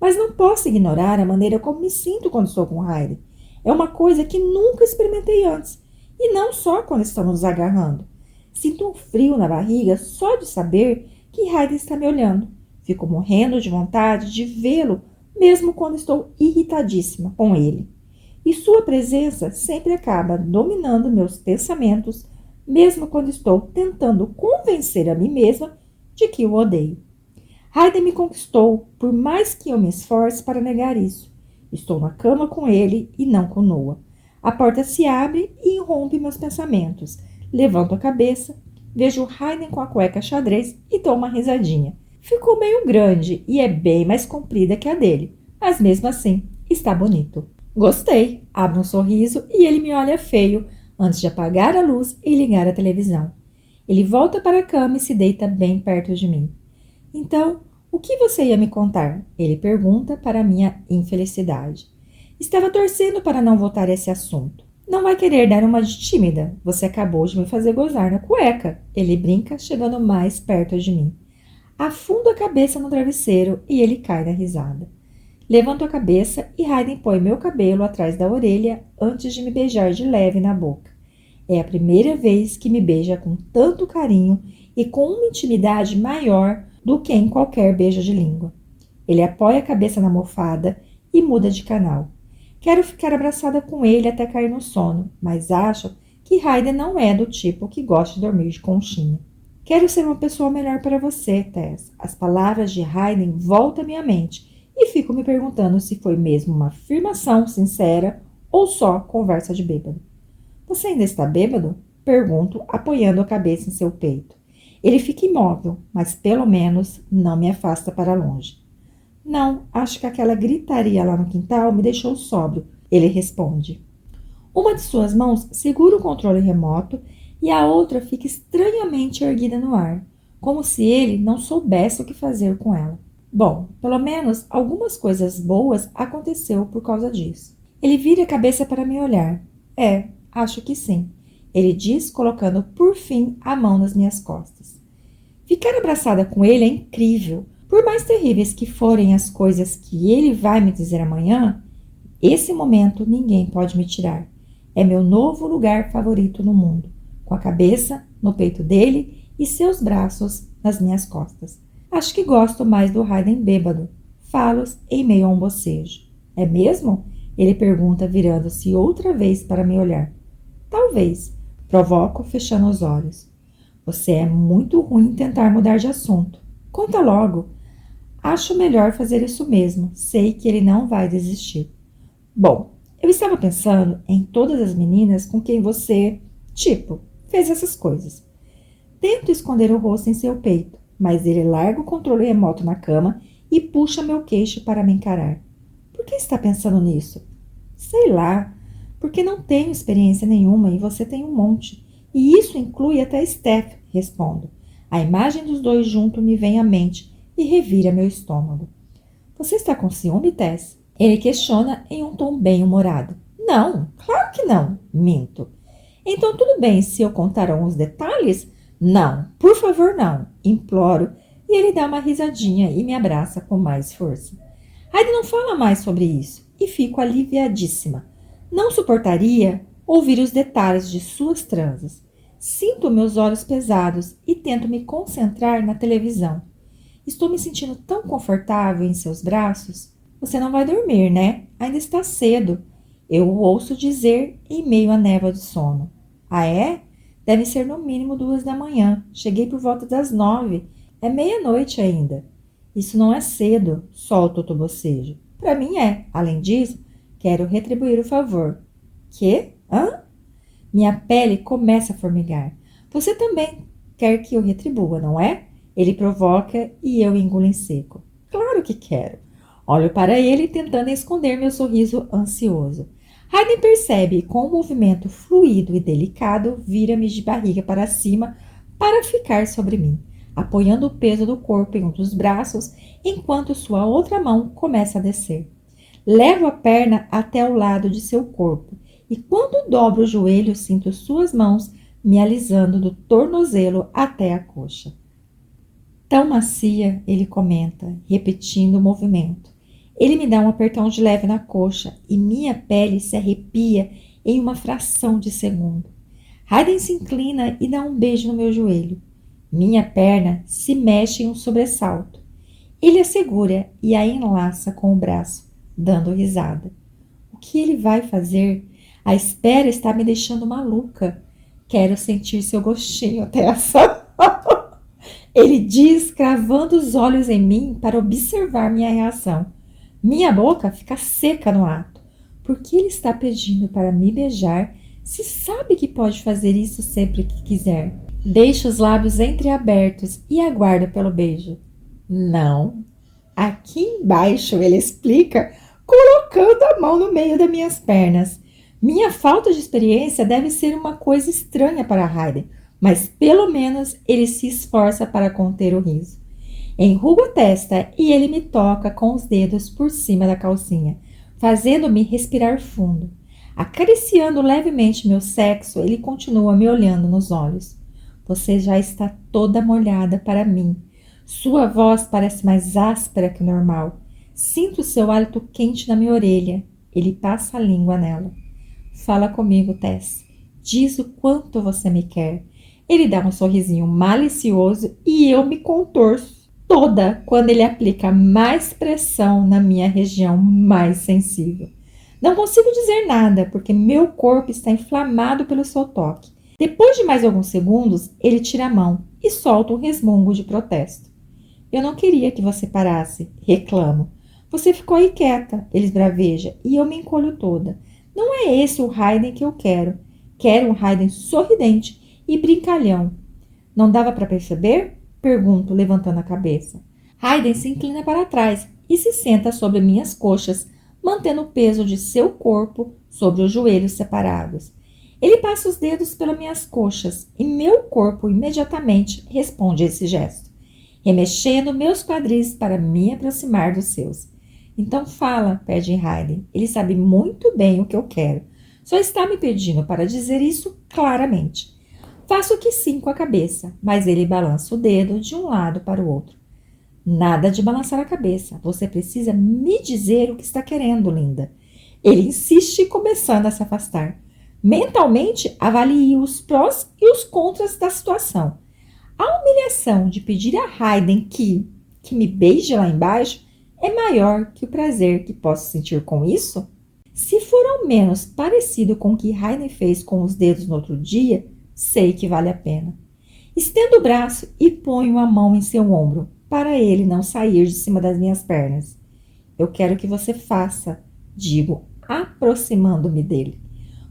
Mas não posso ignorar a maneira como me sinto quando estou com Hayden. É uma coisa que nunca experimentei antes, e não só quando estamos nos agarrando. Sinto um frio na barriga só de saber que Hayden está me olhando. Fico morrendo de vontade de vê-lo, mesmo quando estou irritadíssima com ele. E sua presença sempre acaba dominando meus pensamentos, mesmo quando estou tentando convencer a mim mesma de que o odeio. Hayden me conquistou, por mais que eu me esforce para negar isso. Estou na cama com ele e não com Noah. A porta se abre e irrompe meus pensamentos. Levanto a cabeça, vejo Hayden com a cueca xadrez e dou uma risadinha. Ficou meio grande e é bem mais comprida que a dele, mas mesmo assim está bonito. Gostei, abro um sorriso e ele me olha feio antes de apagar a luz e ligar a televisão. Ele volta para a cama e se deita bem perto de mim. Então, o que você ia me contar? Ele pergunta para minha infelicidade. Estava torcendo para não voltar a esse assunto. Não vai querer dar uma de tímida. Você acabou de me fazer gozar na cueca. Ele brinca, chegando mais perto de mim. Afundo a cabeça no travesseiro e ele cai na risada. Levanto a cabeça e Hayden põe meu cabelo atrás da orelha antes de me beijar de leve na boca. É a primeira vez que me beija com tanto carinho e com uma intimidade maior do que em qualquer beijo de língua. Ele apoia a cabeça na almofada e muda de canal. Quero ficar abraçada com ele até cair no sono, mas acho que Hayden não é do tipo que gosta de dormir de conchinha. Quero ser uma pessoa melhor para você, Tess. As palavras de Hayden voltam à minha mente e fico me perguntando se foi mesmo uma afirmação sincera ou só conversa de bêbado. Você ainda está bêbado? Pergunto, apoiando a cabeça em seu peito. Ele fica imóvel, mas pelo menos não me afasta para longe. Não, acho que aquela gritaria lá no quintal me deixou sóbrio, ele responde. Uma de suas mãos segura o controle remoto e a outra fica estranhamente erguida no ar, como se ele não soubesse o que fazer com ela. Bom, pelo menos algumas coisas boas aconteceu por causa disso. Ele vira a cabeça para me olhar. Acho que sim, ele diz, colocando por fim a mão nas minhas costas. Ficar abraçada com ele é incrível. Por mais terríveis que forem as coisas que ele vai me dizer amanhã, esse momento ninguém pode me tirar. É meu novo lugar favorito no mundo, com a cabeça no peito dele e seus braços nas minhas costas. Acho que gosto mais do Hayden bêbado. Falo em meio a um bocejo. É mesmo? Ele pergunta, virando-se outra vez para me olhar. Talvez. Provoco, fechando os olhos. Você é muito ruim em tentar mudar de assunto. Conta logo. Acho melhor fazer isso mesmo. Sei que ele não vai desistir. Bom, eu estava pensando em todas as meninas com quem você, fez essas coisas. Tento esconder o rosto em seu peito, mas ele larga o controle remoto na cama e puxa meu queixo para me encarar. Por que está pensando nisso? Sei lá, porque não tenho experiência nenhuma e você tem um monte. E isso inclui até Steph, respondo. A imagem dos dois juntos me vem à mente e revira meu estômago. Você está com ciúme, Tess? Ele questiona em um tom bem humorado. Não, claro que não, minto. Então tudo bem se eu contar alguns detalhes? Não, por favor não, imploro, e ele dá uma risadinha e me abraça com mais força. Heidi não fala mais sobre isso e fico aliviadíssima. Não suportaria ouvir os detalhes de suas transas. Sinto meus olhos pesados e tento me concentrar na televisão. Estou me sentindo tão confortável em seus braços. Você não vai dormir, né? Ainda está cedo. Eu o ouço dizer em meio à névoa de sono. Ah, é? Deve ser no mínimo 2 da manhã. Cheguei por volta das 9. É meia-noite ainda. Isso não é cedo, solto o bocejo. Para mim é. Além disso, quero retribuir o favor. Quê? Hã? Minha pele começa a formigar. Você também quer que eu retribua, não é? Ele provoca e eu engulo em seco. Claro que quero. Olho para ele tentando esconder meu sorriso ansioso. Hayden percebe e com um movimento fluido e delicado vira-me de barriga para cima para ficar sobre mim, apoiando o peso do corpo em um dos braços enquanto sua outra mão começa a descer. Levo a perna até o lado de seu corpo e quando dobro o joelho sinto suas mãos me alisando do tornozelo até a coxa. Tão macia, ele comenta, repetindo o movimento. Ele me dá um apertão de leve na coxa e minha pele se arrepia em uma fração de segundo. Hayden se inclina e dá um beijo no meu joelho. Minha perna se mexe em um sobressalto. Ele a segura e a enlaça com o braço, dando risada. O que ele vai fazer? A espera está me deixando maluca. Quero sentir seu gostinho, Tessa. Ele diz, cravando os olhos em mim para observar minha reação. Minha boca fica seca no ato. Por que ele está pedindo para me beijar se sabe que pode fazer isso sempre que quiser? Deixo os lábios entreabertos e aguardo pelo beijo. Não. Aqui embaixo, ele explica, colocando a mão no meio das minhas pernas. Minha falta de experiência deve ser uma coisa estranha para Hayden, mas pelo menos ele se esforça para conter o riso. Enrugo a testa e ele me toca com os dedos por cima da calcinha, fazendo-me respirar fundo. Acariciando levemente meu sexo, ele continua me olhando nos olhos. Você já está toda molhada para mim. Sua voz parece mais áspera que o normal. Sinto seu hálito quente na minha orelha. Ele passa a língua nela. Fala comigo, Tess. Diz o quanto você me quer. Ele dá um sorrisinho malicioso e eu me contorço toda quando ele aplica mais pressão na minha região mais sensível. Não consigo dizer nada porque meu corpo está inflamado pelo seu toque. Depois de mais alguns segundos, ele tira a mão e solta um resmungo de protesto. Eu não queria que você parasse, reclamo. Você ficou aí quieta, ele esbraveja, e eu me encolho toda. Não é esse o Hayden que eu quero. Quero um Hayden sorridente e brincalhão. Não dava para perceber? Pergunto, levantando a cabeça. Hayden se inclina para trás e se senta sobre minhas coxas, mantendo o peso de seu corpo sobre os joelhos separados. Ele passa os dedos pelas minhas coxas e meu corpo imediatamente responde a esse gesto, remexendo meus quadris para me aproximar dos seus. Então fala, pede Hayden. Ele sabe muito bem o que eu quero. Só está me pedindo para dizer isso claramente. Faço que sim com a cabeça, mas ele balança o dedo de um lado para o outro. Nada de balançar a cabeça. Você precisa me dizer o que está querendo, linda. Ele insiste, começando a se afastar. Mentalmente, avalie os prós e os contras da situação. A humilhação de pedir a Hayden que me beije lá embaixo é maior que o prazer que posso sentir com isso? Se for ao menos parecido com o que Hayden fez com os dedos no outro dia, sei que vale a pena. Estendo o braço e ponho a mão em seu ombro. para ele não sair de cima das minhas pernas. Eu quero que você faça, digo, aproximando-me dele.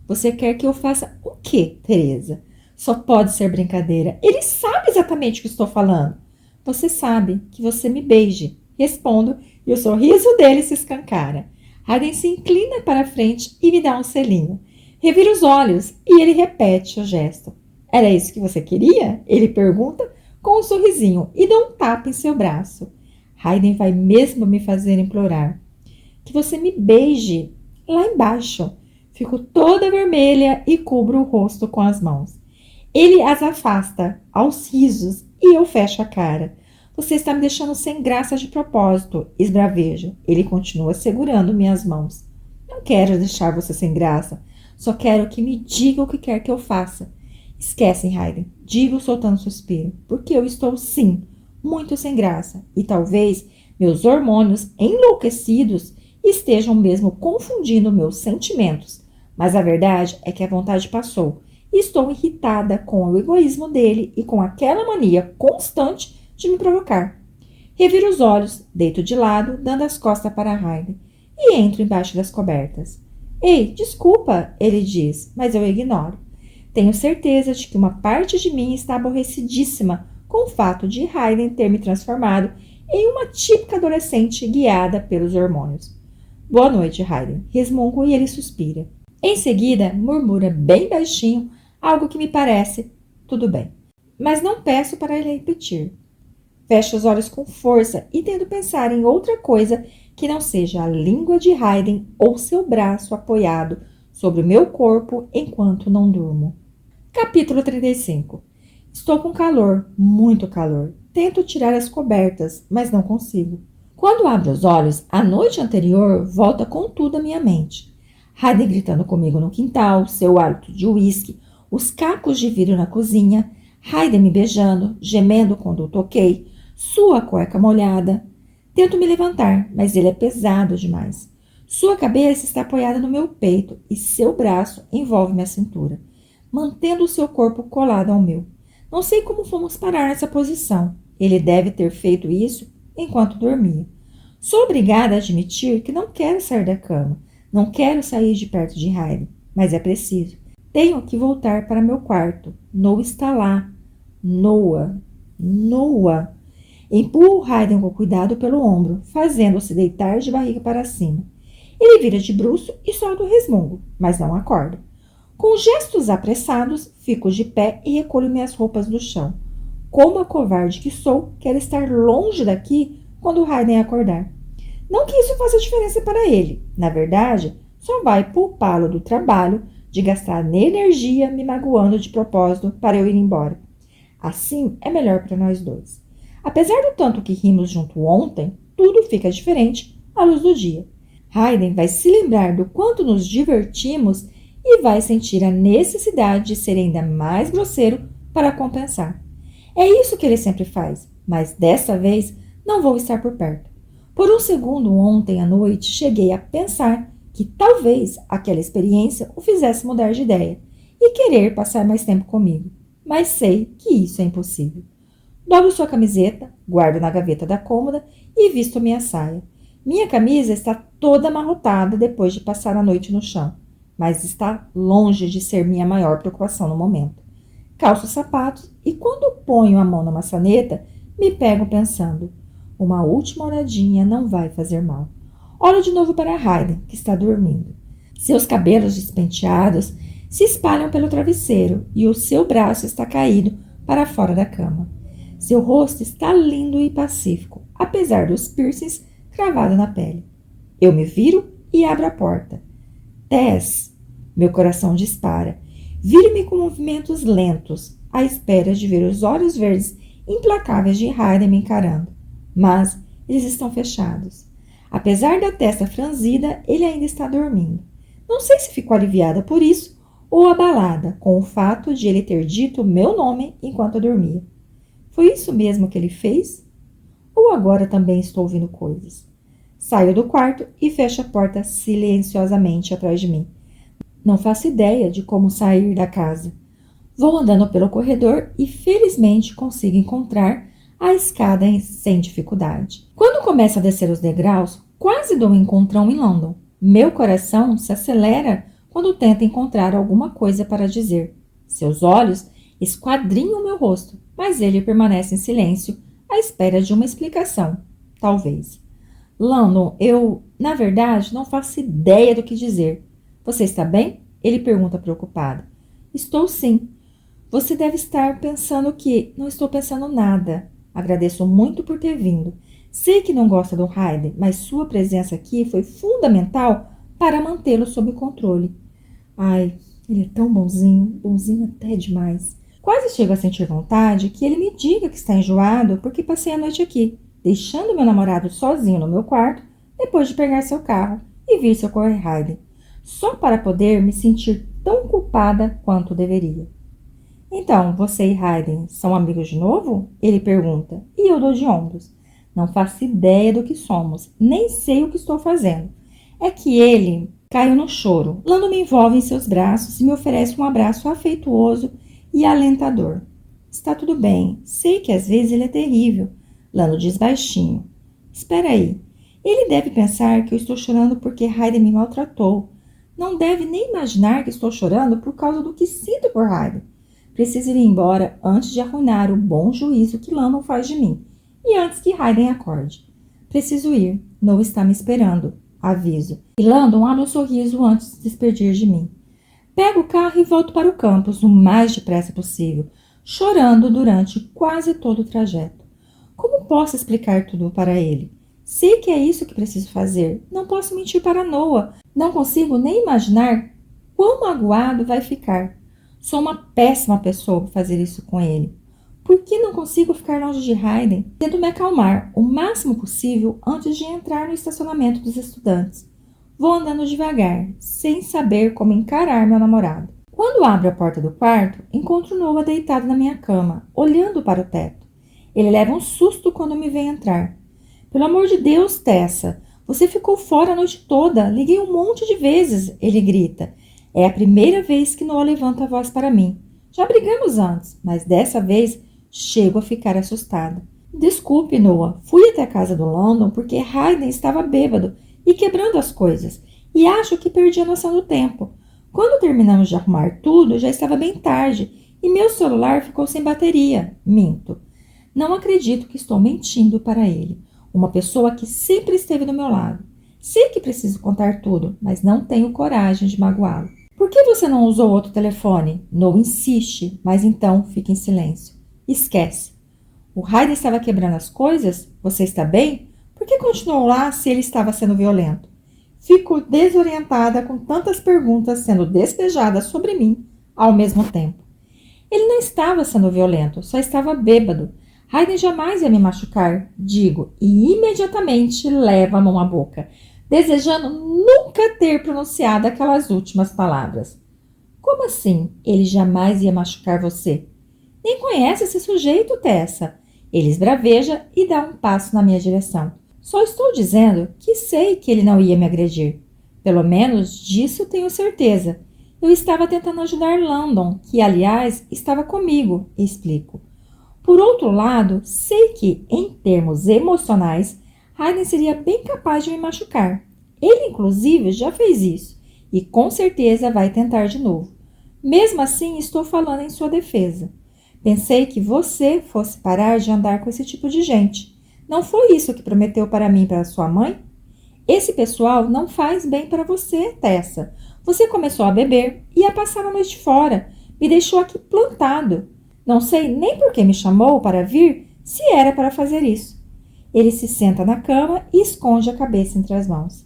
Você quer que eu faça o quê, Teresa? Só pode ser brincadeira. Ele sabe exatamente o que estou falando. Você sabe que você me beije. Respondo e o sorriso dele se escancara. Hayden se inclina para a frente e me dá um selinho. Revira os olhos e ele repete o gesto. Era isso que você queria? Ele pergunta com um sorrisinho e dá um tapa em seu braço. Hayden vai mesmo me fazer implorar. Que você me beije lá embaixo. Fico toda vermelha e cubro o rosto com as mãos. Ele as afasta aos risos e eu fecho a cara. Você está me deixando sem graça de propósito, esbravejo. Ele continua segurando minhas mãos. Não quero deixar você sem graça. Só quero que me diga o que quer que eu faça. Esquece, Hayden. Digo soltando um suspiro. Porque eu estou, sim, muito sem graça. E talvez meus hormônios enlouquecidos estejam mesmo confundindo meus sentimentos. Mas a verdade é que a vontade passou. E estou irritada com o egoísmo dele e com aquela mania constante de me provocar. Reviro os olhos, deito de lado, dando as costas para Hayden, e entro embaixo das cobertas. Ei, desculpa, ele diz, mas eu ignoro. Tenho certeza de que uma parte de mim está aborrecidíssima com o fato de Hayden ter me transformado em uma típica adolescente guiada pelos hormônios. Boa noite, Hayden, resmungo e ele suspira. Em seguida, murmura bem baixinho algo que me parece tudo bem, mas não peço para ele repetir. Fecho os olhos com força e tento pensar em outra coisa que não seja a língua de Hayden ou seu braço apoiado sobre o meu corpo enquanto não durmo. Capítulo 35. Estou com calor, muito calor. Tento tirar as cobertas, mas não consigo. Quando abro os olhos, a noite anterior volta com tudo à minha mente. Hayden gritando comigo no quintal, seu hálito de uísque, os cacos de vidro na cozinha, Hayden me beijando, gemendo quando o toquei, sua cueca molhada. Tento me levantar, mas ele é pesado demais. Sua cabeça está apoiada no meu peito e seu braço envolve minha cintura, mantendo o seu corpo colado ao meu. Não sei como fomos parar nessa posição. Ele deve ter feito isso enquanto dormia. Sou obrigada a admitir que não quero sair da cama. Não quero sair de perto de Hayden, mas é preciso. Tenho que voltar para meu quarto. Noah está lá. Noah. Empurro Hayden com cuidado pelo ombro, fazendo-se deitar de barriga para cima. Ele vira de bruço e solta o resmungo, mas não acorda. Com gestos apressados, fico de pé e recolho minhas roupas do chão. Como a covarde que sou, quero estar longe daqui quando Hayden acordar. Não que isso faça diferença para ele. Na verdade, só vai poupá-lo do trabalho de gastar energia me magoando de propósito para eu ir embora. Assim é melhor para nós dois. Apesar do tanto que rimos junto ontem, tudo fica diferente à luz do dia. Hayden vai se lembrar do quanto nos divertimos e vai sentir a necessidade de ser ainda mais grosseiro para compensar. É isso que ele sempre faz, mas dessa vez não vou estar por perto. Por um segundo ontem à noite cheguei a pensar que talvez aquela experiência o fizesse mudar de ideia e querer passar mais tempo comigo, mas sei que isso é impossível. Dobro sua camiseta, guardo na gaveta da cômoda e visto minha saia. Minha camisa está toda amarrotada depois de passar a noite no chão, mas está longe de ser minha maior preocupação no momento. Calço os sapatos e quando ponho a mão na maçaneta, me pego pensando, uma última olhadinha não vai fazer mal. Olho de novo para Hayden, que está dormindo. Seus cabelos despenteados se espalham pelo travesseiro e o seu braço está caído para fora da cama. Seu rosto está lindo e pacífico, apesar dos piercings cravados na pele. Eu me viro e abro a porta. Tess! Meu coração dispara. Viro-me com movimentos lentos, à espera de ver os olhos verdes implacáveis de Hayden me encarando. Mas eles estão fechados. Apesar da testa franzida, ele ainda está dormindo. Não sei se ficou aliviada por isso ou abalada com o fato de ele ter dito meu nome enquanto eu dormia. Foi isso mesmo que ele fez? Ou agora também estou ouvindo coisas? Saio do quarto e fecho a porta silenciosamente atrás de mim. Não faço ideia de como sair da casa. Vou andando pelo corredor e felizmente consigo encontrar a escada sem dificuldade. Quando começo a descer os degraus, quase dou um encontrão em London. Meu coração se acelera quando tento encontrar alguma coisa para dizer. Seus olhos esquadrinham meu rosto, mas ele permanece em silêncio, à espera de uma explicação. Talvez. London, na verdade, não faço ideia do que dizer. Você está bem? Ele pergunta preocupado. Estou sim. Você deve estar pensando que não estou pensando nada. Agradeço muito por ter vindo. Sei que não gosta do Hayden, mas sua presença aqui foi fundamental para mantê-lo sob controle. Ai, ele é tão bonzinho, bonzinho até demais. Quase chego a sentir vontade que ele me diga que está enjoado porque passei a noite aqui, deixando meu namorado sozinho no meu quarto depois de pegar seu carro e vir socorrer Hayden, só para poder me sentir tão culpada quanto deveria. Então, você e Hayden são amigos de novo? Ele pergunta, e eu dou de ombros. Não faço ideia do que somos, nem sei o que estou fazendo. É que ele caiu no choro. Lando me envolve em seus braços e me oferece um abraço afetuoso e alentador. Está tudo bem, sei que às vezes ele é terrível. Lando diz baixinho. Espera aí, ele deve pensar que eu estou chorando porque Hayden me maltratou. Não deve nem imaginar que estou chorando por causa do que sinto por Hayden. Preciso ir embora antes de arruinar o bom juízo que Lando faz de mim e antes que Hayden acorde. Preciso ir, Noah está me esperando, aviso. E Landon abre um sorriso antes de se despedir de mim. Pego o carro e volto para o campus o mais depressa possível, chorando durante quase todo o trajeto. Como posso explicar tudo para ele? Sei que é isso que preciso fazer. Não posso mentir para Noah. Não consigo nem imaginar quão magoado vai ficar. Sou uma péssima pessoa para fazer isso com ele. Por que não consigo ficar longe de Hayden? Tento me acalmar o máximo possível antes de entrar no estacionamento dos estudantes. Vou andando devagar, sem saber como encarar meu namorado. Quando abro a porta do quarto, encontro Noah deitado na minha cama, olhando para o teto. Ele leva um susto quando me vê entrar. Pelo amor de Deus, Tessa, você ficou fora a noite toda. Liguei um monte de vezes, ele grita. É a primeira vez que Noah levanta a voz para mim. Já brigamos antes, mas dessa vez chego a ficar assustada. Desculpe, Noah. Fui até a casa do London porque Hayden estava bêbado e quebrando as coisas. E acho que perdi a noção do tempo. Quando terminamos de arrumar tudo, já estava bem tarde e meu celular ficou sem bateria. Minto. Não acredito que estou mentindo para ele. Uma pessoa que sempre esteve do meu lado. Sei que preciso contar tudo, mas não tenho coragem de magoá-lo. Por que você não usou outro telefone? Noah insiste, mas então fica em silêncio. Esquece. O Hayden estava quebrando as coisas? Você está bem? Por que continuou lá se ele estava sendo violento? Fico desorientada com tantas perguntas sendo despejadas sobre mim ao mesmo tempo. Ele não estava sendo violento, só estava bêbado. Hayden jamais ia me machucar, digo, e imediatamente levo a mão à boca, desejando nunca ter pronunciado aquelas últimas palavras. Como assim? Ele jamais ia machucar você? Nem conhece esse sujeito, Tessa. Ele esbraveja e dá um passo na minha direção. Só estou dizendo que sei que ele não ia me agredir. Pelo menos disso tenho certeza. Eu estava tentando ajudar London, que, aliás, estava comigo, explico. Por outro lado, sei que, em termos emocionais, Hayden seria bem capaz de me machucar. Ele, inclusive, já fez isso e com certeza vai tentar de novo. Mesmo assim, estou falando em sua defesa. Pensei que você fosse parar de andar com esse tipo de gente. Não foi isso que prometeu para mim e para sua mãe? Esse pessoal não faz bem para você, Tessa. Você começou a beber e a passar a noite fora. Me deixou aqui plantado. Não sei nem por que me chamou para vir, se era para fazer isso. Ele se senta na cama e esconde a cabeça entre as mãos.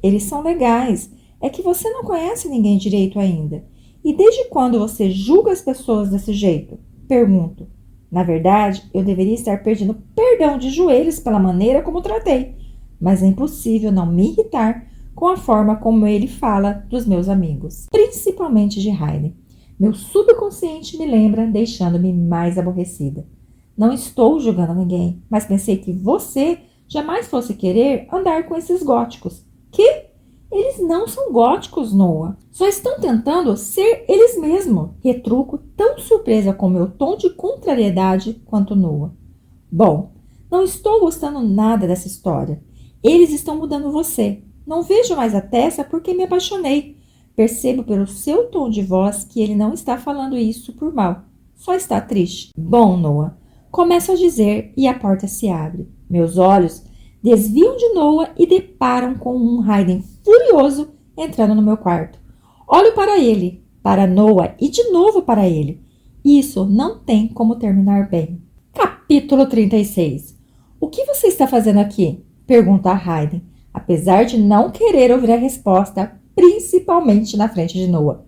Eles são legais. É que você não conhece ninguém direito ainda. E desde quando você julga as pessoas desse jeito? Pergunto. Na verdade, eu deveria estar pedindo perdão de joelhos pela maneira como tratei. Mas é impossível não me irritar com a forma como ele fala dos meus amigos. Principalmente de Hayden. Meu subconsciente me lembra, deixando-me mais aborrecida. Não estou julgando ninguém, mas pensei que você jamais fosse querer andar com esses góticos. Que? Eles não são góticos, Noah. Só estão tentando ser eles mesmos. Retruco, tão surpresa com meu tom de contrariedade quanto Noah. Bom, não estou gostando nada dessa história. Eles estão mudando você. Não vejo mais a Tessa porque me apaixonei. Percebo pelo seu tom de voz que ele não está falando isso por mal. Só está triste. Bom, Noah, começo a dizer e a porta se abre. Meus olhos desviam de Noah e deparam com um Hayden furioso entrando no meu quarto. Olho para ele, para Noah e de novo para ele. Isso não tem como terminar bem. Capítulo 36. O que você está fazendo aqui? Pergunta a Hayden, apesar de não querer ouvir a resposta, principalmente na frente de Noah.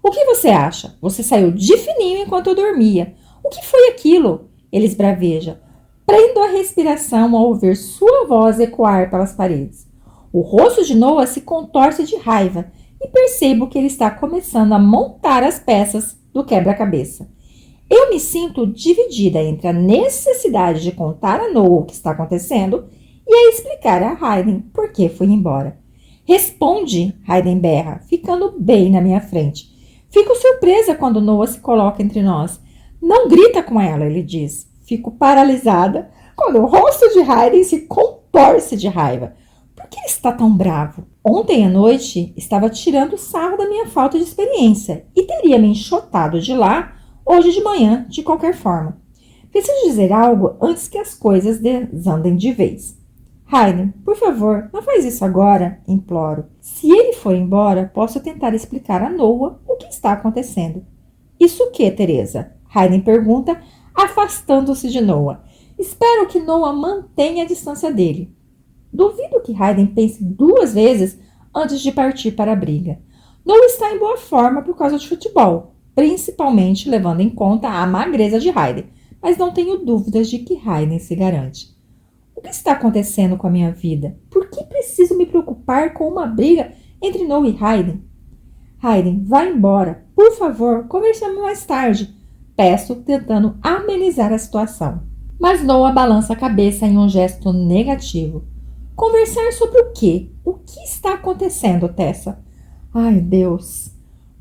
O que você acha? Você saiu de fininho enquanto eu dormia. O que foi aquilo? Ele esbraveja. Prendo a respiração ao ouvir sua voz ecoar pelas paredes. O rosto de Noah se contorce de raiva e percebo que ele está começando a montar as peças do quebra-cabeça. Eu me sinto dividida entre a necessidade de contar a Noah o que está acontecendo e a explicar a Hayden por que foi embora. Responde, Hayden berra, ficando bem na minha frente. Fico surpresa quando Noah se coloca entre nós. Não grita com ela, ele diz. Fico paralisada quando o rosto de Hayden se contorce de raiva. Por que ele está tão bravo? Ontem à noite estava tirando sarro da minha falta de experiência e teria me enxotado de lá hoje de manhã, de qualquer forma. Preciso dizer algo antes que as coisas desandem de vez. Hayden, por favor, não faz isso agora, imploro. Se ele for embora, posso tentar explicar a Noah o que está acontecendo. Isso o que, Teresa? Hayden pergunta, afastando-se de Noah. Espero que Noah mantenha a distância dele. Duvido que Hayden pense 2 vezes antes de partir para a briga. Noah está em boa forma por causa de futebol, principalmente levando em conta a magreza de Hayden, mas não tenho dúvidas de que Hayden se garante. O que está acontecendo com a minha vida? Por que preciso me preocupar com uma briga entre Noah e Hayden? Hayden, vá embora. Por favor, conversamos mais tarde. Peço, tentando amenizar a situação. Mas Noah balança a cabeça em um gesto negativo. Conversar sobre o quê? O que está acontecendo, Tessa? Ai, Deus.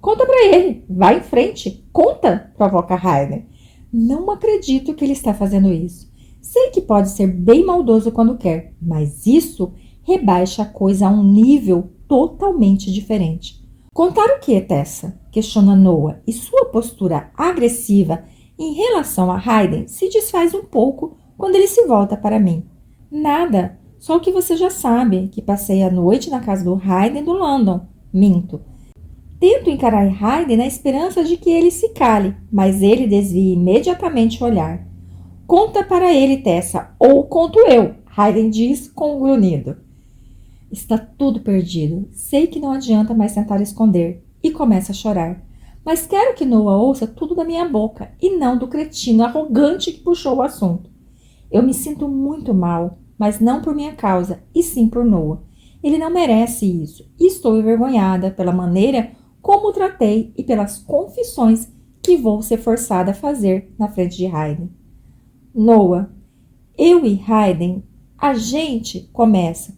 Conta pra ele. Vá em frente. Conta, provoca Hayden. Não acredito que ele está fazendo isso. Sei que pode ser bem maldoso quando quer, mas isso rebaixa a coisa a um nível totalmente diferente. Contar o que, Tessa? Questiona Noah, e sua postura agressiva em relação a Hayden se desfaz um pouco quando ele se volta para mim. Nada, só o que você já sabe, que passei a noite na casa do Hayden do London. Minto. Tento encarar Hayden na esperança de que ele se cale, mas ele desvia imediatamente o olhar. Conta para ele, Tessa, ou conto eu, Hayden diz com um grunhido. Está tudo perdido. Sei que não adianta mais tentar esconder. E começa a chorar. Mas quero que Noah ouça tudo da minha boca e não do cretino arrogante que puxou o assunto. Eu me sinto muito mal, mas não por minha causa, e sim por Noah. Ele não merece isso, e estou envergonhada pela maneira como o tratei e pelas confissões que vou ser forçada a fazer na frente de Hayden. Noah, eu e Hayden, a gente começa.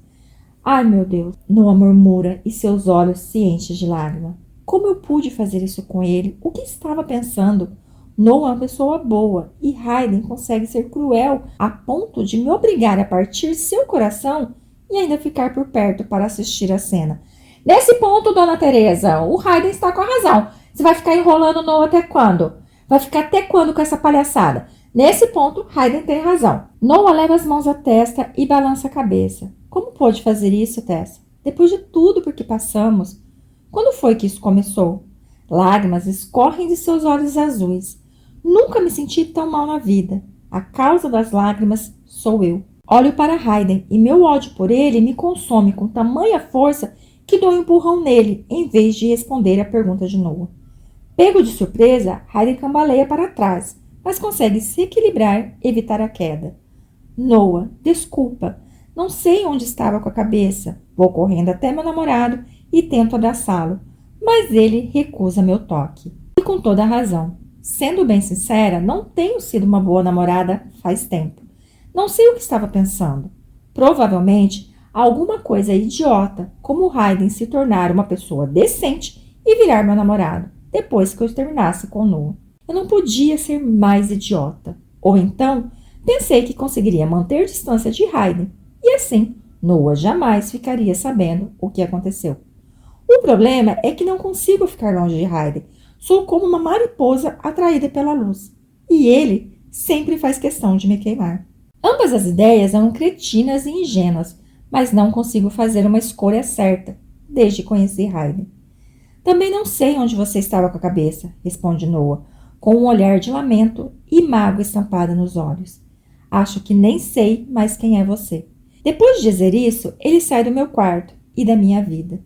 Ai, meu Deus, Noah murmura e seus olhos se enchem de lágrima. Como eu pude fazer isso com ele? O que estava pensando? Noah é uma pessoa boa e Hayden consegue ser cruel a ponto de me obrigar a partir seu coração e ainda ficar por perto para assistir a cena. Nesse ponto, dona Teresa, o Hayden está com a razão. Você vai ficar enrolando Noah até quando? Vai ficar até quando com essa palhaçada? Nesse ponto, Hayden tem razão. Noah leva as mãos à testa e balança a cabeça. Como pôde fazer isso, Tessa? Depois de tudo por que passamos. Quando foi que isso começou? Lágrimas escorrem de seus olhos azuis. Nunca me senti tão mal na vida. A causa das lágrimas sou eu. Olho para Hayden e meu ódio por ele me consome com tamanha força que dou um empurrão nele, em vez de responder a pergunta de Noah. Pego de surpresa, Hayden cambaleia para trás, mas consegue se equilibrar e evitar a queda. Noah, desculpa. Não sei onde estava com a cabeça. Vou correndo até meu namorado e tento abraçá-lo, mas ele recusa meu toque. E com toda a razão. Sendo bem sincera, não tenho sido uma boa namorada faz tempo. Não sei o que estava pensando. Provavelmente alguma coisa idiota, como Hayden se tornar uma pessoa decente e virar meu namorado, depois que eu terminasse com Noah. Eu não podia ser mais idiota. Ou então, Pensei que conseguiria manter distância de Hayden e assim Noah jamais ficaria sabendo o que aconteceu. O problema é que não consigo ficar longe de Hayden. Sou como uma mariposa atraída pela luz. E ele sempre faz questão de me queimar. Ambas as ideias eram cretinas e ingênuas, mas não consigo fazer uma escolha certa, desde conhecer Hayden. Também não sei onde você estava com a cabeça, responde Noah, com um olhar de lamento e mágoa estampada nos olhos. Acho que nem sei mais quem é você. Depois de dizer isso, ele sai do meu quarto e da minha vida.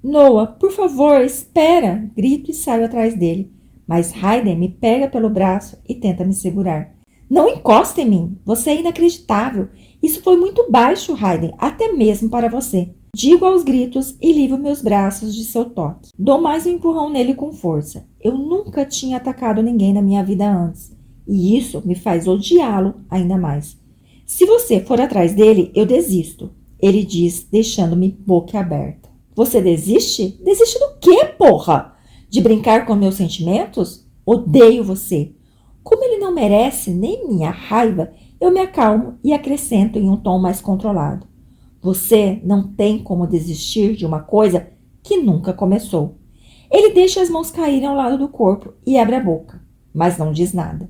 Noah, por favor, espera! Grito e saio atrás dele. Mas Hayden me pega pelo braço e tenta me segurar. Não encosta em mim! Você é inacreditável! Isso foi muito baixo, Hayden, até mesmo para você. Digo aos gritos e livro meus braços de seu toque. Dou mais um empurrão nele com força. Eu nunca tinha atacado ninguém na minha vida antes. E isso me faz odiá-lo ainda mais. Se você for atrás dele, eu desisto. Ele diz, deixando-me boquiaberta. Você desiste? Desiste do quê, porra? De brincar com meus sentimentos? Odeio você. Como ele não merece nem minha raiva, eu me acalmo e acrescento em um tom mais controlado. Você não tem como desistir de uma coisa que nunca começou. Ele deixa as mãos caírem ao lado do corpo e abre a boca, mas não diz nada.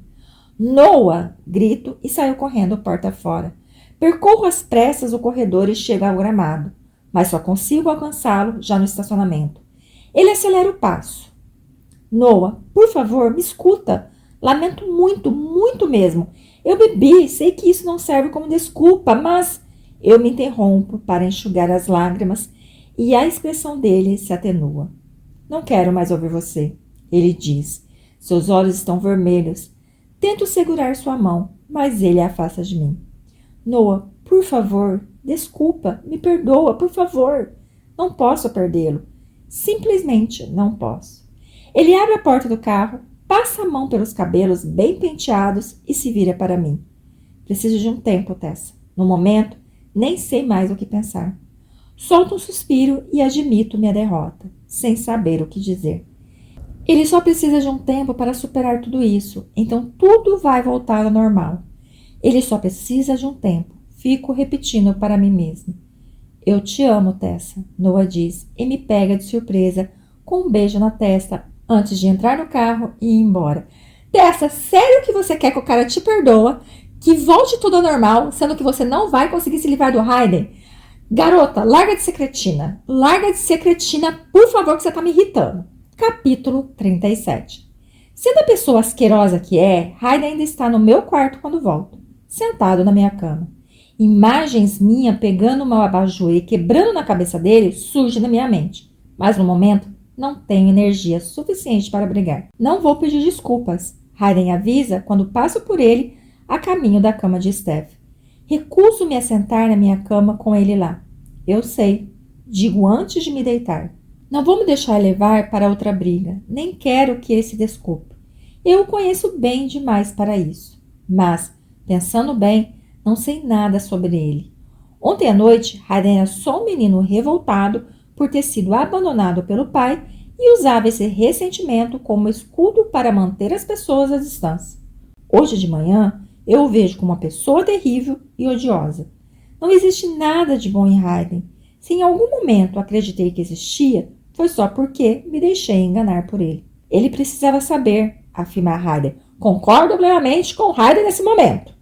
Noah! Grito e saio correndo porta fora. Percorro às pressas o corredor e chego ao gramado, mas só consigo alcançá-lo já no estacionamento. Ele acelera o passo. Noah, por favor, me escuta. Lamento muito, muito mesmo. Eu bebi, sei que isso não serve como desculpa, mas... Eu me interrompo para enxugar as lágrimas e a expressão dele se atenua. Não quero mais ouvir você, ele diz. Seus olhos estão vermelhos. Tento segurar sua mão, mas ele a afasta de mim. Noah, por favor, desculpa, me perdoa, por favor. Não posso perdê-lo. Simplesmente não posso. Ele abre a porta do carro, passa a mão pelos cabelos bem penteados e se vira para mim. Preciso de um tempo, Tessa. No momento, nem sei mais o que pensar. Solto um suspiro e admito minha derrota, sem saber o que dizer. Ele só precisa de um tempo para superar tudo isso, então tudo vai voltar ao normal. Ele só precisa de um tempo. Fico repetindo para mim mesma. Eu te amo, Tessa, Noah diz, e me pega de surpresa com um beijo na testa antes de entrar no carro e ir embora. Tessa, sério que você quer que o cara te perdoa? Que volte tudo ao normal, sendo que você não vai conseguir se livrar do Hayden? Garota, larga de ser cretina. Larga de ser cretina, por favor, que você tá me irritando. Capítulo 37. Sendo a pessoa asquerosa que é, Hayden ainda está no meu quarto quando volto, sentado na minha cama. Imagens minhas pegando o meu abajur e quebrando na cabeça dele surgem na minha mente. Mas no momento, não tenho energia suficiente para brigar. Não vou pedir desculpas. Hayden avisa quando passo por ele a caminho da cama de Steph. Recuso-me a sentar na minha cama com ele lá. Eu sei, digo antes de me deitar. Não vou me deixar levar para outra briga, nem quero que ele se desculpe. Eu o conheço bem demais para isso. Mas, pensando bem, não sei nada sobre ele. Ontem à noite, Hayden era só um menino revoltado por ter sido abandonado pelo pai e usava esse ressentimento como escudo para manter as pessoas à distância. Hoje de manhã, eu o vejo como uma pessoa terrível e odiosa. Não existe nada de bom em Hayden. Se em algum momento acreditei que existia, foi só porque me deixei enganar por ele. Ele precisava saber, afirma Hayden. Concordo plenamente com Hayden nesse momento.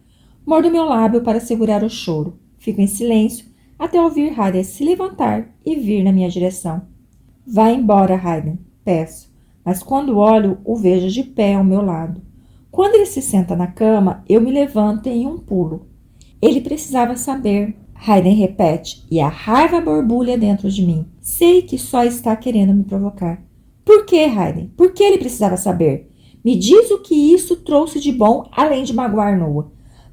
Mordo meu lábio para segurar o choro. Fico em silêncio até ouvir Hayden se levantar e vir na minha direção. Vá embora, Hayden, peço, mas quando olho, o vejo de pé ao meu lado. Quando ele se senta na cama, eu me levanto em um pulo. Ele precisava saber, Hayden repete, e a raiva borbulha dentro de mim. Sei que só está querendo me provocar. Por que, Hayden? Por que ele precisava saber? Me diz o que isso trouxe de bom, além de magoar Noah.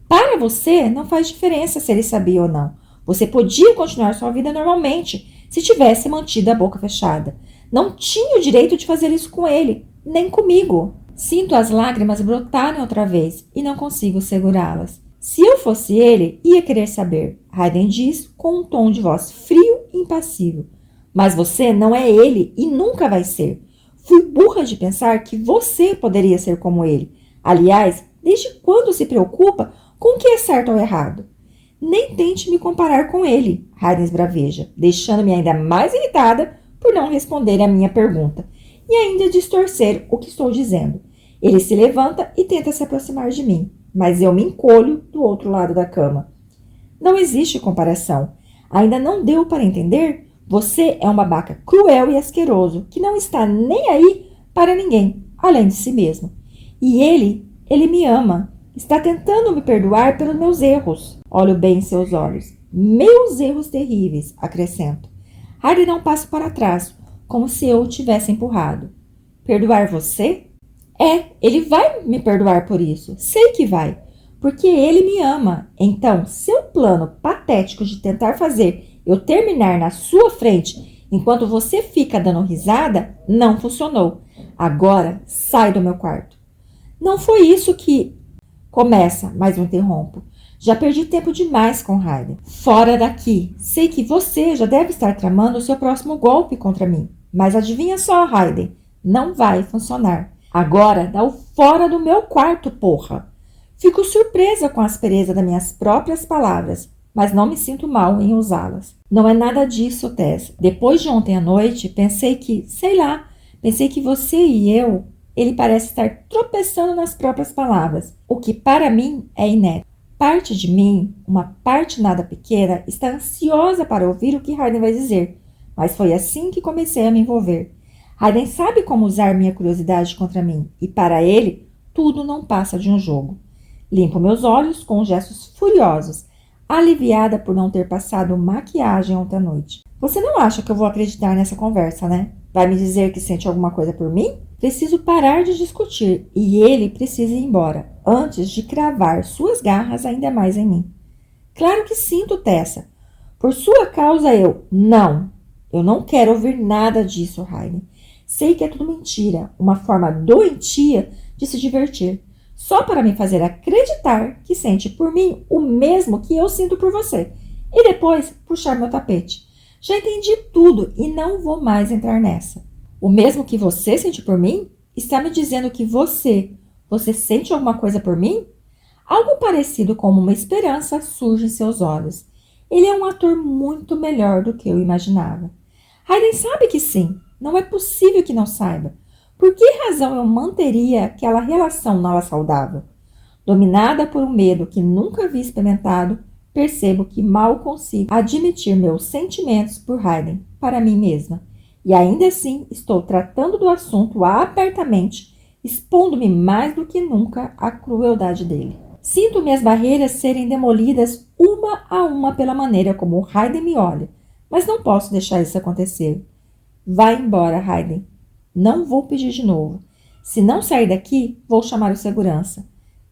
Para você, não faz diferença se ele sabia ou não. Você podia continuar sua vida normalmente, se tivesse mantido a boca fechada. Não tinha o direito de fazer isso com ele, nem comigo. Sinto as lágrimas brotarem outra vez e não consigo segurá-las. Se eu fosse ele, ia querer saber, Hayden diz com um tom de voz frio e impassível. Mas você não é ele e nunca vai ser. Fui burra de pensar que você poderia ser como ele. Aliás, desde quando se preocupa Com o que é certo ou errado? Nem tente me comparar com ele, Hayden esbraveja, deixando-me ainda mais irritada por não responder à minha pergunta e ainda distorcer o que estou dizendo. Ele se levanta e tenta se aproximar de mim, mas eu me encolho do outro lado da cama. Não existe comparação. Ainda não deu para entender? Você é um babaca cruel e asqueroso que não está nem aí para ninguém, além de si mesmo. E ele me ama. Está tentando me perdoar pelos meus erros. Olho bem em seus olhos. Meus erros terríveis, acrescento. Hayden dá um passo para trás, como se eu o tivesse empurrado. Perdoar você? Ele vai me perdoar por isso. Sei que vai. Porque ele me ama. Então, seu plano patético de tentar fazer eu terminar na sua frente enquanto você fica dando risada não funcionou. Agora, sai do meu quarto. Não foi isso que... Começa, mas eu interrompo. Já perdi tempo demais com Hayden. Fora daqui. Sei que você já deve estar tramando o seu próximo golpe contra mim. Mas adivinha só, Hayden. Não vai funcionar. Agora, dá o fora do meu quarto, porra. Fico surpresa com a aspereza das minhas próprias palavras, mas não me sinto mal em usá-las. Não é nada disso, Tess. Depois de ontem à noite, pensei que você e eu... Ele parece estar tropeçando nas próprias palavras, o que para mim é inédito. Parte de mim, uma parte nada pequena, está ansiosa para ouvir o que Hayden vai dizer, mas foi assim que comecei a me envolver. Hayden sabe como usar minha curiosidade contra mim, e para ele, tudo não passa de um jogo. Limpo meus olhos com gestos furiosos, aliviada por não ter passado maquiagem ontem à noite. Você não acha que eu vou acreditar nessa conversa, né? Vai me dizer que sente alguma coisa por mim? Preciso parar de discutir e ele precisa ir embora, antes de cravar suas garras ainda mais em mim. Claro que sinto, Tessa. Por sua causa eu não quero ouvir nada disso, Hayden. Sei que é tudo mentira, uma forma doentia de se divertir, só para me fazer acreditar que sente por mim o mesmo que eu sinto por você, e depois puxar meu tapete. Já entendi tudo e não vou mais entrar nessa. O mesmo que você sente por mim? Está me dizendo que você sente alguma coisa por mim? Algo parecido com uma esperança surge em seus olhos. Ele é um ator muito melhor do que eu imaginava. Hayden sabe que sim. Não é possível que não saiba. Por que razão eu manteria aquela relação nada saudável? Dominada por um medo que nunca vi experimentado, percebo que mal consigo admitir meus sentimentos por Hayden para mim mesma. E ainda assim estou tratando do assunto abertamente, expondo-me mais do que nunca à crueldade dele. Sinto minhas barreiras serem demolidas uma a uma pela maneira como o Hayden me olha, mas não posso deixar isso acontecer. Vai embora, Hayden. Não vou pedir de novo. Se não sair daqui, vou chamar o segurança.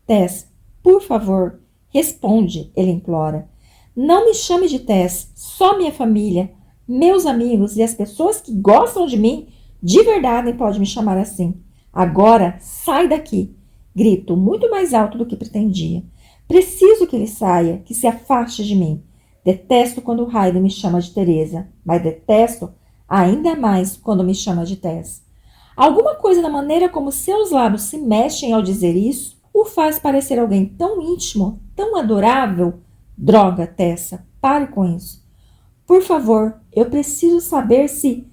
Tess, por favor, responde, ele implora. Não me chame de Tess, só minha família, meus amigos e as pessoas que gostam de mim de verdade podem me chamar assim. Agora, sai daqui. Grito muito mais alto do que pretendia. Preciso que ele saia, que se afaste de mim. Detesto quando o Hayden me chama de Teresa, mas detesto ainda mais quando me chama de Tess. Alguma coisa na maneira como seus lábios se mexem ao dizer isso o faz parecer alguém tão íntimo, tão adorável. Droga, Tessa, pare com isso. Por favor, eu preciso saber se...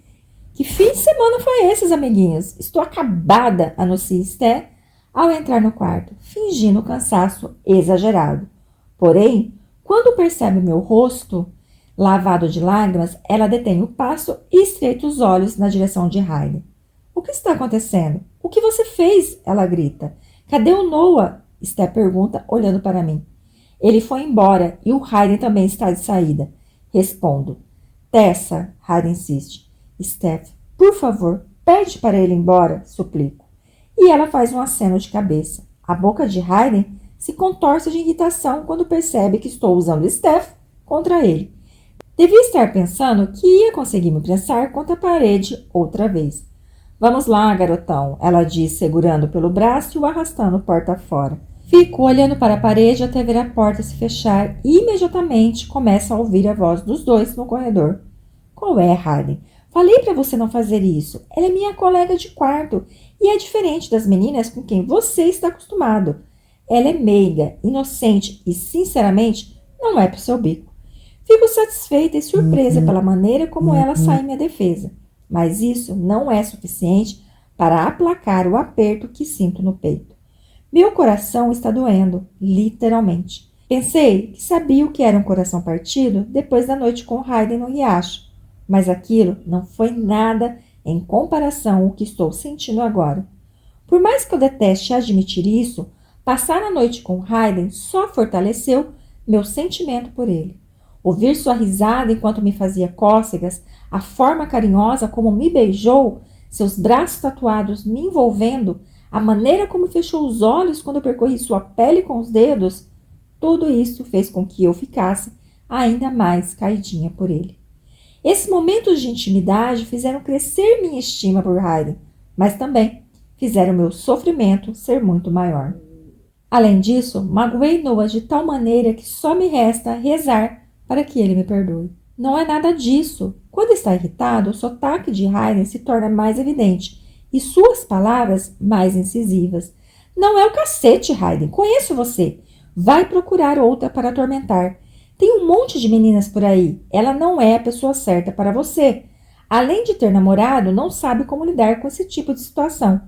Que fim de semana foi esses, amiguinhos? Estou acabada, anuncia Esté ao entrar no quarto, fingindo cansaço exagerado. Porém, quando percebe meu rosto lavado de lágrimas, ela detém o passo e estreita os olhos na direção de Hayden. O que está acontecendo? O que você fez? Ela grita. Cadê o Noah? Esté pergunta, olhando para mim. Ele foi embora e o Hayden também está de saída. Respondo. Tessa, Hayden insiste. Steph, por favor, pede para ele ir embora, suplico. E ela faz um aceno de cabeça. A boca de Hayden se contorce de irritação quando percebe que estou usando Steph contra ele. Devia estar pensando que ia conseguir me prensar contra a parede outra vez. Vamos lá, garotão, ela diz, segurando pelo braço e o arrastando porta fora. Fico olhando para a parede até ver a porta se fechar e imediatamente começo a ouvir a voz dos dois no corredor. Qual é, Hayden? Falei para você não fazer isso. Ela é minha colega de quarto e é diferente das meninas com quem você está acostumado. Ela é meiga, inocente e, sinceramente, não é pro seu bico. Fico satisfeita e surpresa pela maneira como ela sai em minha defesa, mas isso não é suficiente para aplacar o aperto que sinto no peito. Meu coração está doendo, literalmente. Pensei que sabia o que era um coração partido depois da noite com Hayden no riacho, mas aquilo não foi nada em comparação ao que estou sentindo agora. Por mais que eu deteste admitir isso, passar a noite com Hayden só fortaleceu meu sentimento por ele. Ouvir sua risada enquanto me fazia cócegas, a forma carinhosa como me beijou, seus braços tatuados me envolvendo, a maneira como fechou os olhos quando eu percorri sua pele com os dedos, tudo isso fez com que eu ficasse ainda mais caidinha por ele. Esses momentos de intimidade fizeram crescer minha estima por Hayden, mas também fizeram meu sofrimento ser muito maior. Além disso, magoei Noah de tal maneira que só me resta rezar para que ele me perdoe. Não é nada disso. Quando está irritado, o sotaque de Hayden se torna mais evidente e suas palavras mais incisivas. Não é o cacete, Hayden. Conheço você. Vai procurar outra para atormentar. Tem um monte de meninas por aí. Ela não é a pessoa certa para você. Além de ter namorado, não sabe como lidar com esse tipo de situação.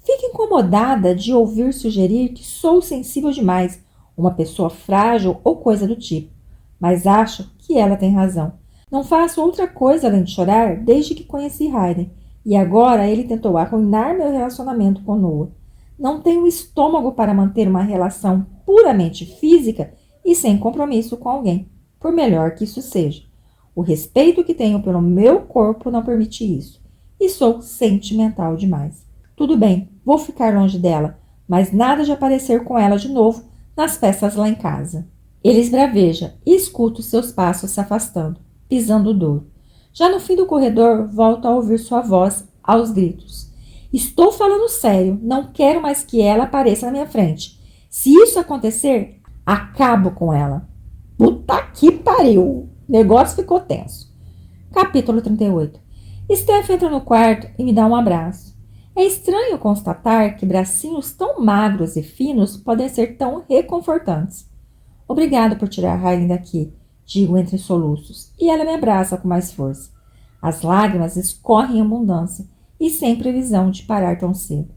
Fico incomodada de ouvir sugerir que sou sensível demais, uma pessoa frágil ou coisa do tipo. Mas acho que ela tem razão. Não faço outra coisa além de chorar desde que conheci Hayden. E agora ele tentou arruinar meu relacionamento com Noah. Não tenho estômago para manter uma relação puramente física e sem compromisso com alguém, por melhor que isso seja. O respeito que tenho pelo meu corpo não permite isso. E sou sentimental demais. Tudo bem, vou ficar longe dela, mas nada de aparecer com ela de novo nas festas lá em casa. Ele esbraveja e escuto seus passos se afastando, pisando duro. Já no fim do corredor, volto a ouvir sua voz aos gritos. Estou falando sério, não quero mais que ela apareça na minha frente. Se isso acontecer, acabo com ela. Puta que pariu! O negócio ficou tenso. Capítulo 38. Steph entra no quarto e me dá um abraço. É estranho constatar que bracinhos tão magros e finos podem ser tão reconfortantes. Obrigado por tirar Hayden daqui, digo entre soluços, e ela me abraça com mais força. As lágrimas escorrem em abundância e sem previsão de parar tão cedo.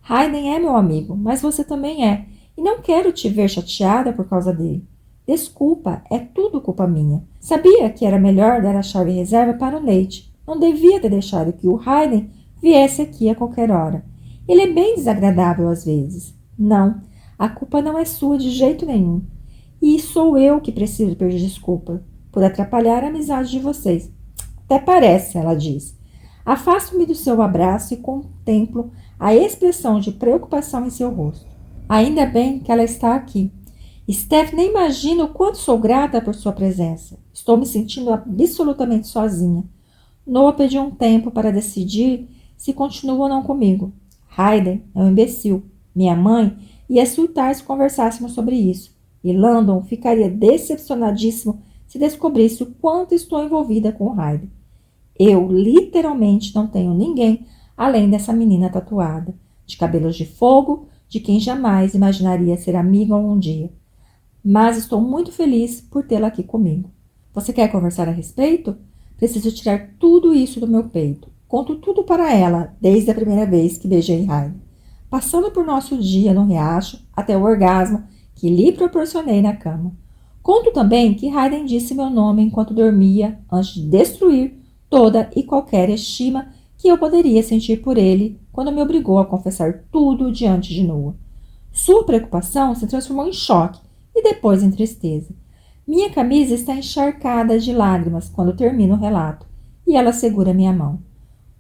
Hayden é meu amigo, mas você também é, e não quero te ver chateada por causa dele. Desculpa, é tudo culpa minha. Sabia que era melhor dar a chave reserva para o Nate. Não devia ter deixado que o Hayden viesse aqui a qualquer hora. Ele é bem desagradável às vezes. Não, a culpa não é sua de jeito nenhum. E sou eu que preciso pedir desculpa por atrapalhar a amizade de vocês. Até parece, ela diz. Afasto-me do seu abraço e contemplo a expressão de preocupação em seu rosto. Ainda bem que ela está aqui. Steph nem imagina o quanto sou grata por sua presença. Estou me sentindo absolutamente sozinha. Noah pediu um tempo para decidir se continua ou não comigo. Hayden é um imbecil. Minha mãe ia surtar se conversássemos sobre isso. E Landon ficaria decepcionadíssimo se descobrisse o quanto estou envolvida com Hayden. Eu literalmente não tenho ninguém além dessa menina tatuada, de cabelos de fogo, de quem jamais imaginaria ser amiga um dia. Mas estou muito feliz por tê-la aqui comigo. Você quer conversar a respeito? Preciso tirar tudo isso do meu peito. Conto tudo para ela, desde a primeira vez que beijei Hayden, passando por nosso dia no riacho até o orgasmo que lhe proporcionei na cama. Conto também que Hayden disse meu nome enquanto dormia antes de destruir toda e qualquer estima que eu poderia sentir por ele quando me obrigou a confessar tudo diante de Noah. Sua preocupação se transformou em choque e depois em tristeza. Minha camisa está encharcada de lágrimas quando termino o relato e ela segura minha mão.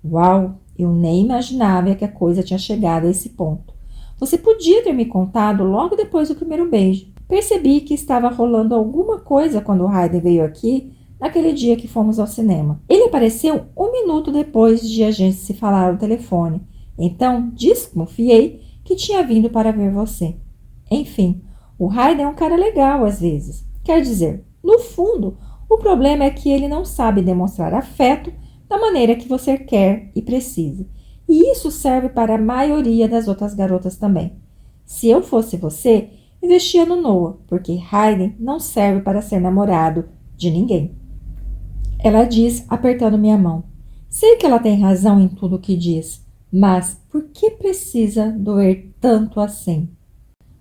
Uau, eu nem imaginava que a coisa tinha chegado a esse ponto. Você podia ter me contado logo depois do primeiro beijo. Percebi que estava rolando alguma coisa quando o Hayden veio aqui naquele dia que fomos ao cinema. Ele apareceu 1 minuto depois de a gente se falar ao telefone. Então, desconfiei que tinha vindo para ver você. Enfim, o Hayden é um cara legal às vezes. Quer dizer, no fundo, o problema é que ele não sabe demonstrar afeto da maneira que você quer e precisa. E isso serve para a maioria das outras garotas também. Se eu fosse você, investia no Noah, porque Hayden não serve para ser namorado de ninguém. Ela diz, apertando minha mão. Sei que ela tem razão em tudo o que diz, mas por que precisa doer tanto assim?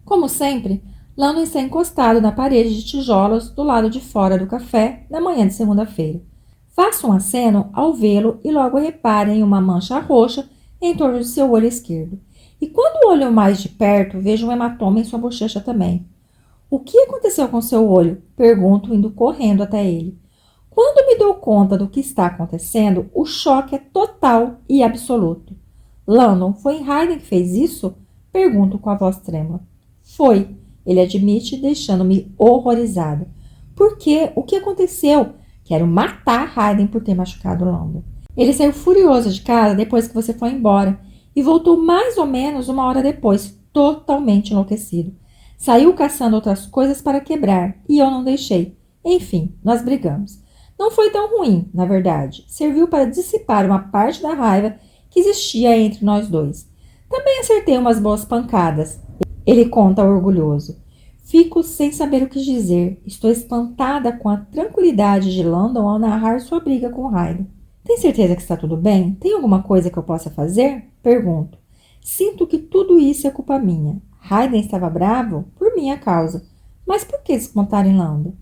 Como sempre, Lando está encostado na parede de tijolos do lado de fora do café na manhã de segunda-feira. Faço um aceno ao vê-lo e logo reparo em uma mancha roxa em torno de seu olho esquerdo. E quando olho mais de perto, vejo um hematoma em sua bochecha também. O que aconteceu com seu olho? Pergunto, indo correndo até ele. Quando me dou conta do que está acontecendo, o choque é total e absoluto. Landon, foi Hayden que fez isso? Pergunto com a voz trêmula. Foi, ele admite, deixando-me horrorizada. Por quê? O que aconteceu? Quero matar Hayden por ter machucado Landon. Ele saiu furioso de casa depois que você foi embora e voltou mais ou menos uma hora depois, totalmente enlouquecido. Saiu caçando outras coisas para quebrar e eu não deixei. Enfim, nós brigamos. Não foi tão ruim, na verdade. Serviu para dissipar uma parte da raiva que existia entre nós dois. Também acertei umas boas pancadas. Ele conta orgulhoso. Fico sem saber o que dizer. Estou espantada com a tranquilidade de Landon ao narrar sua briga com Hayden. Tem certeza que está tudo bem? Tem alguma coisa que eu possa fazer? Pergunto. Sinto que tudo isso é culpa minha. Hayden estava bravo por minha causa. Mas por que descontar em Landon?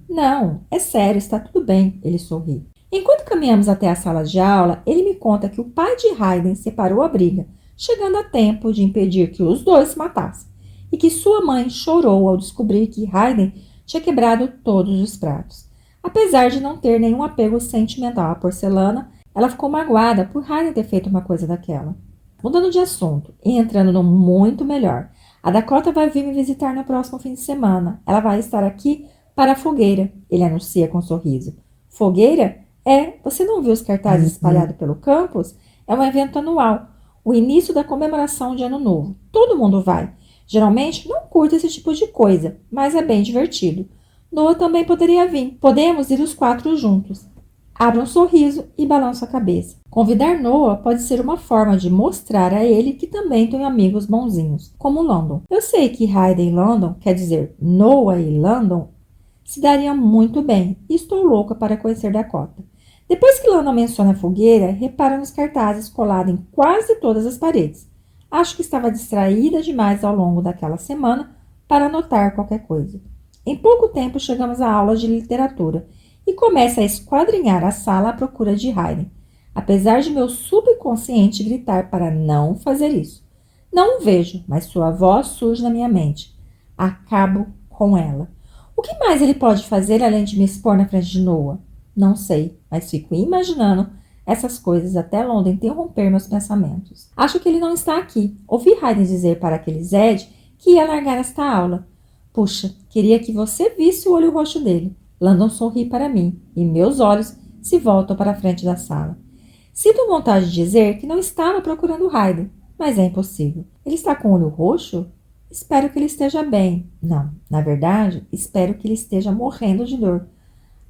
Não, é sério, está tudo bem, ele sorri. Enquanto caminhamos até a sala de aula, ele me conta que o pai de Hayden separou a briga, chegando a tempo de impedir que os dois se matassem, e que sua mãe chorou ao descobrir que Hayden tinha quebrado todos os pratos. Apesar de não ter nenhum apego sentimental à porcelana, ela ficou magoada por Hayden ter feito uma coisa daquela. Mudando de assunto e entrando no muito melhor, a Dakota vai vir me visitar no próximo fim de semana. Ela vai estar aqui para a fogueira, ele anuncia com um sorriso. Fogueira? É, você não viu os cartazes espalhados pelo campus? É um evento anual, o início da comemoração de Ano Novo. Todo mundo vai. Geralmente não curto esse tipo de coisa, mas é bem divertido. Noah também poderia vir. Podemos ir os 4 juntos. Abra um sorriso e balança a cabeça. Convidar Noah pode ser uma forma de mostrar a ele que também tem amigos bonzinhos, como Landon. Eu sei que Hayden e Landon, quer dizer, Noah e Landon, se daria muito bem e estou louca para conhecer Dakota. Depois que Lana menciona a fogueira, repara nos cartazes colados em quase todas as paredes. Acho que estava distraída demais ao longo daquela semana para notar qualquer coisa. Em pouco tempo chegamos à aula de literatura e começa a esquadrinhar a sala à procura de Hayden, apesar de meu subconsciente gritar para não fazer isso. Não o vejo, mas sua voz surge na minha mente. Acabo com ela. O que mais ele pode fazer além de me expor na frente de Noah? Não sei, mas fico imaginando essas coisas até London interromper meus pensamentos. Acho que ele não está aqui. Ouvi Hayden dizer para aquele Zed que ia largar esta aula. Puxa, queria que você visse o olho roxo dele. Landon sorri para mim e meus olhos se voltam para a frente da sala. Sinto vontade de dizer que não estava procurando Hayden, mas é impossível. Ele está com o olho roxo? Espero que ele esteja bem. Não, na verdade, espero que ele esteja morrendo de dor.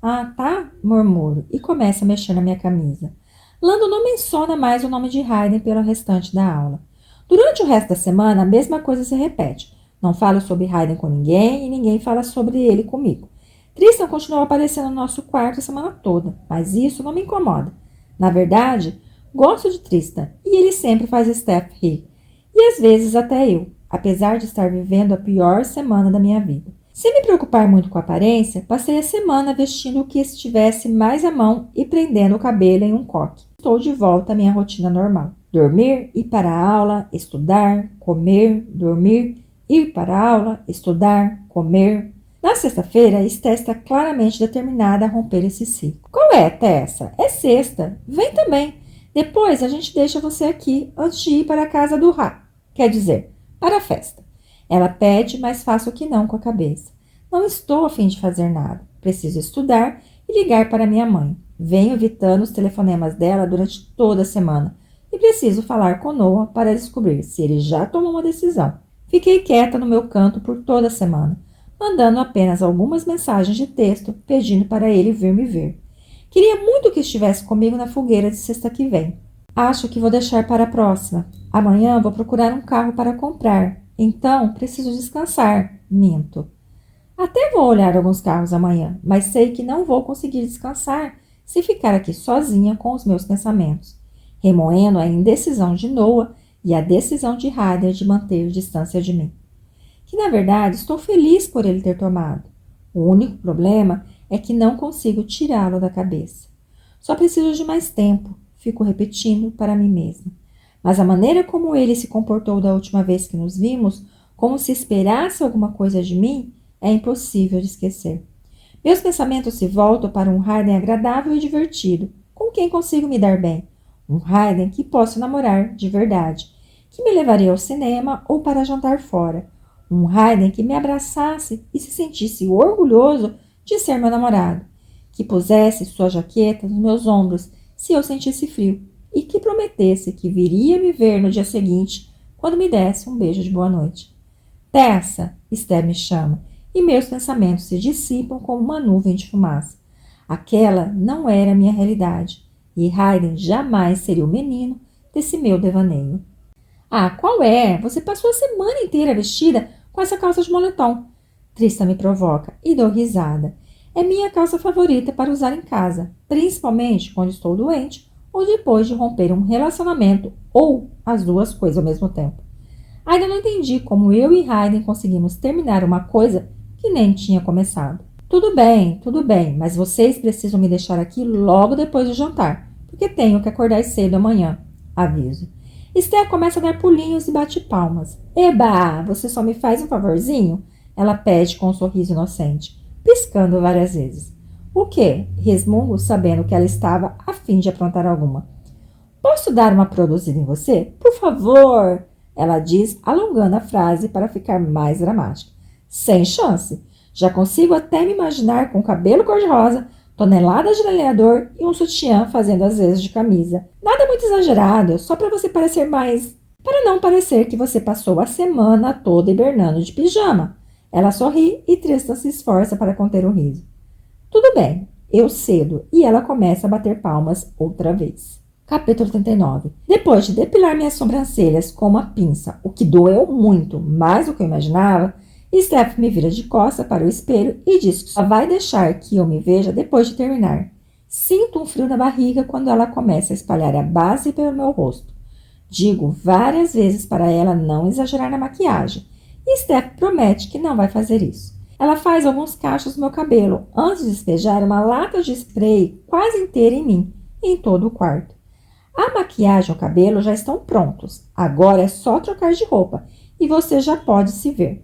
Ah, tá? Murmuro e começo a mexer na minha camisa. Lando não menciona mais o nome de Hayden pelo restante da aula. Durante o resto da semana, a mesma coisa se repete. Não falo sobre Hayden com ninguém e ninguém fala sobre ele comigo. Tristan continua aparecendo no nosso quarto a semana toda, mas isso não me incomoda. Na verdade, gosto de Tristan e ele sempre faz Steph rir. E às vezes até eu, apesar de estar vivendo a pior semana da minha vida. Sem me preocupar muito com a aparência, passei a semana vestindo o que estivesse mais à mão e prendendo o cabelo em um coque. Estou de volta à minha rotina normal. Dormir, ir para a aula, estudar, comer, dormir, ir para a aula, estudar, comer. Na sexta-feira, Esté está claramente determinada a romper esse ciclo. Qual é, Tessa? É sexta. Vem também. Depois a gente deixa você aqui antes de ir para a casa do Rá. Quer dizer, para a festa. Ela pede, mas faço que não com a cabeça. Não estou a fim de fazer nada. Preciso estudar e ligar para minha mãe. Venho evitando os telefonemas dela durante toda a semana. E preciso falar com Noah para descobrir se ele já tomou uma decisão. Fiquei quieta no meu canto por toda a semana, mandando apenas algumas mensagens de texto pedindo para ele vir me ver. Queria muito que estivesse comigo na fogueira de sexta que vem. Acho que vou deixar para a próxima. Amanhã vou procurar um carro para comprar. Então, preciso descansar. Minto. Até vou olhar alguns carros amanhã, mas sei que não vou conseguir descansar se ficar aqui sozinha com os meus pensamentos, remoendo a indecisão de Noah e a decisão de Ryder de manter distância de mim. Que, na verdade, estou feliz por ele ter tomado. O único problema é que não consigo tirá-lo da cabeça. Só preciso de mais tempo, fico repetindo para mim mesma. Mas a maneira como ele se comportou da última vez que nos vimos, como se esperasse alguma coisa de mim, é impossível de esquecer. Meus pensamentos se voltam para um Hayden agradável e divertido, com quem consigo me dar bem. Um Hayden que posso namorar de verdade, que me levaria ao cinema ou para jantar fora. Um Hayden que me abraçasse e se sentisse orgulhoso de ser meu namorado, que pusesse sua jaqueta nos meus ombros se eu sentisse frio e que prometesse que viria me ver no dia seguinte quando me desse um beijo de boa noite. Tessa, Esther me chama, e meus pensamentos se dissipam como uma nuvem de fumaça. Aquela não era a minha realidade, e Hayden jamais seria o menino desse meu devaneio. Ah, qual é? Você passou a semana inteira vestida com essa calça de moletom. Trista me provoca e dou risada. É minha calça favorita para usar em casa, principalmente quando estou doente ou depois de romper um relacionamento ou as duas coisas ao mesmo tempo. Ainda não entendi como eu e Hayden conseguimos terminar uma coisa que nem tinha começado. Tudo bem, mas vocês precisam me deixar aqui logo depois do jantar, porque tenho que acordar cedo amanhã, aviso. Esther começa a dar pulinhos e bate palmas. Eba, você só me faz um favorzinho? Ela pede com um sorriso inocente, piscando várias vezes. O quê? Resmungo, sabendo que ela estava a fim de aprontar alguma. Posso dar uma produzida em você? Por favor! Ela diz, alongando a frase para ficar mais dramática. Sem chance. Já consigo até me imaginar com cabelo cor-de-rosa, toneladas de delineador e um sutiã fazendo as vezes de camisa. Nada muito exagerado, só para você parecer mais... Para não parecer que você passou a semana toda hibernando de pijama. Ela sorri e Tristan se esforça para conter o riso. Tudo bem, eu cedo, e ela começa a bater palmas outra vez. Capítulo 39. Depois de depilar minhas sobrancelhas com uma pinça, o que doeu muito, mais do que eu imaginava, Steph me vira de costas para o espelho e diz que só vai deixar que eu me veja depois de terminar. Sinto um frio na barriga quando ela começa a espalhar a base pelo meu rosto. Digo várias vezes para ela não exagerar na maquiagem, e Steph promete que não vai fazer isso. Ela faz alguns cachos no meu cabelo antes de despejar uma lata de spray quase inteira em mim e em todo o quarto. A maquiagem e o cabelo já estão prontos. Agora é só trocar de roupa e você já pode se ver.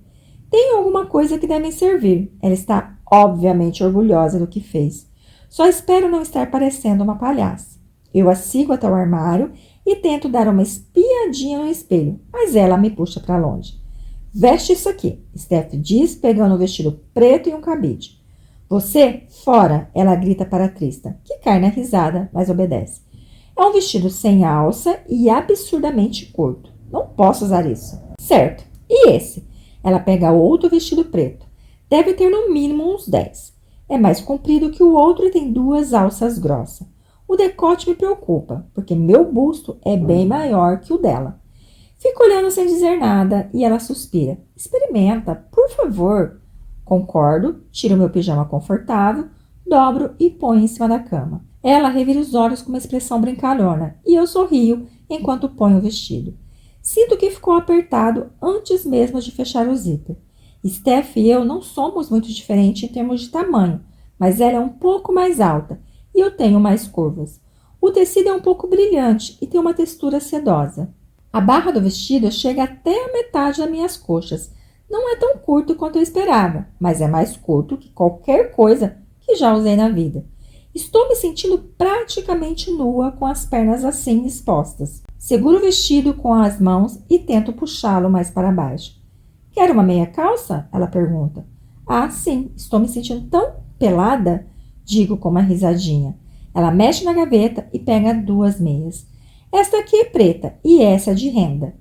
Tem alguma coisa que devem servir. Ela está obviamente orgulhosa do que fez. Só espero não estar parecendo uma palhaça. Eu a sigo até o armário e tento dar uma espiadinha no espelho, mas ela me puxa para longe. Veste isso aqui, Steph diz, pegando um vestido preto e um cabide. Você, fora, ela grita para Tristan, que cai na risada, mas obedece. É um vestido sem alça e absurdamente curto. Não posso usar isso. Certo. E esse? Ela pega outro vestido preto. Deve ter no mínimo uns 10. É mais comprido que o outro e tem 2 alças grossas. O decote me preocupa, porque meu busto é bem maior que o dela. Fico olhando sem dizer nada e ela suspira. Experimenta, por favor. Concordo, tiro meu pijama confortável, dobro e ponho em cima da cama. Ela revira os olhos com uma expressão brincalhona e eu sorrio enquanto ponho o vestido. Sinto que ficou apertado antes mesmo de fechar o zíper. Steph e eu não somos muito diferentes em termos de tamanho, mas ela é um pouco mais alta e eu tenho mais curvas. O tecido é um pouco brilhante e tem uma textura sedosa. A barra do vestido chega até a metade das minhas coxas. Não é tão curto quanto eu esperava, mas é mais curto que qualquer coisa que já usei na vida. Estou me sentindo praticamente nua com as pernas assim expostas. Seguro o vestido com as mãos e tento puxá-lo mais para baixo. Quer uma meia calça? Ela pergunta. Ah, sim, estou me sentindo tão pelada, digo com uma risadinha. Ela mexe na gaveta e pega 2 meias. Esta aqui é preta e essa é de renda.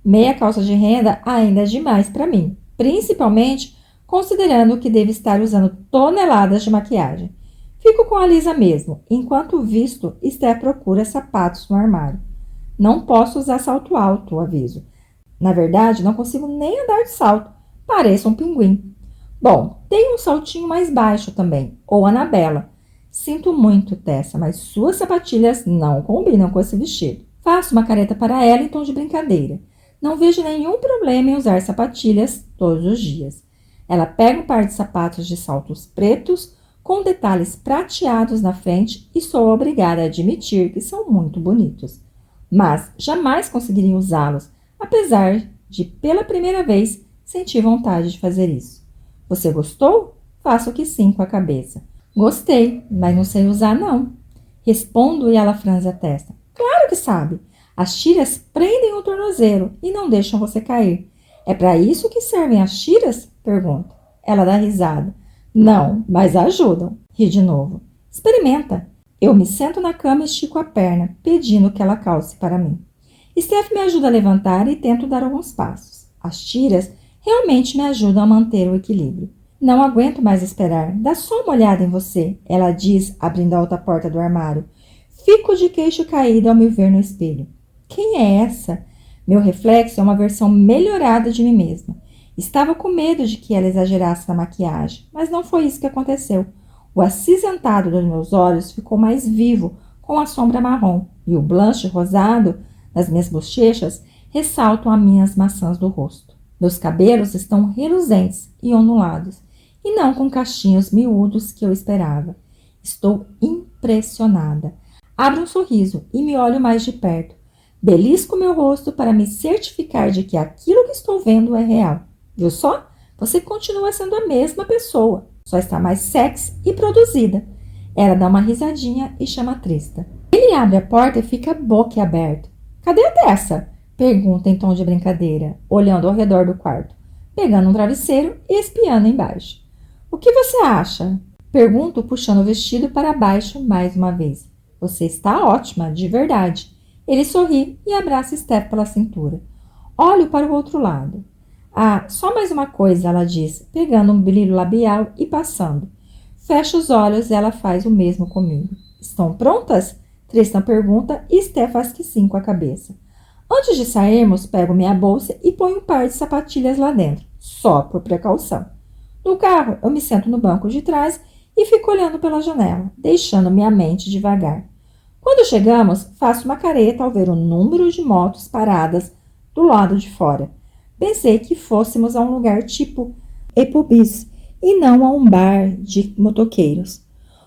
Meia calça de renda ainda é demais para mim, principalmente considerando que devo estar usando toneladas de maquiagem. Fico com a Lisa mesmo, enquanto visto, Esther procura sapatos no armário. Não posso usar salto alto, aviso. Na verdade, não consigo nem andar de salto. Pareço um pinguim. Bom, tem um saltinho mais baixo também. Ou Anabela. Sinto muito, Tessa, mas suas sapatilhas não combinam com esse vestido. Faço uma careta para ela em tom de brincadeira. Não vejo nenhum problema em usar sapatilhas todos os dias. Ela pega um par de sapatos de saltos pretos com detalhes prateados na frente e sou obrigada a admitir que são muito bonitos. Mas jamais conseguiria usá-los, apesar de, pela primeira vez, sentir vontade de fazer isso. Você gostou? Faço que sim com a cabeça. Gostei, mas não sei usar não. Respondo e ela franze a testa. Claro que sabe. As tiras prendem o tornozelo e não deixam você cair. É para isso que servem as tiras? Pergunto. Ela dá risada. Não, mas ajudam. Ri de novo. Experimenta. Eu me sento na cama e estico a perna, pedindo que ela calce para mim. Steph me ajuda a levantar e tento dar alguns passos. As tiras realmente me ajudam a manter o equilíbrio. Não aguento mais esperar. Dá só uma olhada em você, ela diz, abrindo a outra porta do armário. Fico de queixo caído ao me ver no espelho. Quem é essa? Meu reflexo é uma versão melhorada de mim mesma. Estava com medo de que ela exagerasse na maquiagem, mas não foi isso que aconteceu. O acinzentado dos meus olhos ficou mais vivo com a sombra marrom e o blanche rosado nas minhas bochechas ressaltam as minhas maçãs do rosto. Meus cabelos estão reluzentes e ondulados e não com cachinhos miúdos que eu esperava. Estou impressionada. Abro um sorriso e me olho mais de perto. Belisco meu rosto para me certificar de que aquilo que estou vendo é real. Viu só? Você continua sendo a mesma pessoa, só está mais sexy e produzida. Ela dá uma risadinha e chama a Trista. Ele abre a porta e fica boquiaberto. Cadê a Tessa? Pergunta em tom de brincadeira, olhando ao redor do quarto, pegando um travesseiro e espiando embaixo. O que você acha? Pergunto, puxando o vestido para baixo mais uma vez. Você está ótima, de verdade. Ele sorri e abraça Steph pela cintura. Olho para o outro lado. Ah, só mais uma coisa, ela diz, pegando um brilho labial e passando. Fecha os olhos e ela faz o mesmo comigo. Estão prontas? Tristan pergunta e Steph faz que sim com a cabeça. Antes de sairmos, pego minha bolsa e ponho um par de sapatilhas lá dentro, só por precaução. No carro, eu me sento no banco de trás e fico olhando pela janela, deixando minha mente devagar. Quando chegamos, faço uma careta ao ver o número de motos paradas do lado de fora. Pensei que fôssemos a um lugar tipo Epubis e não a um bar de motoqueiros.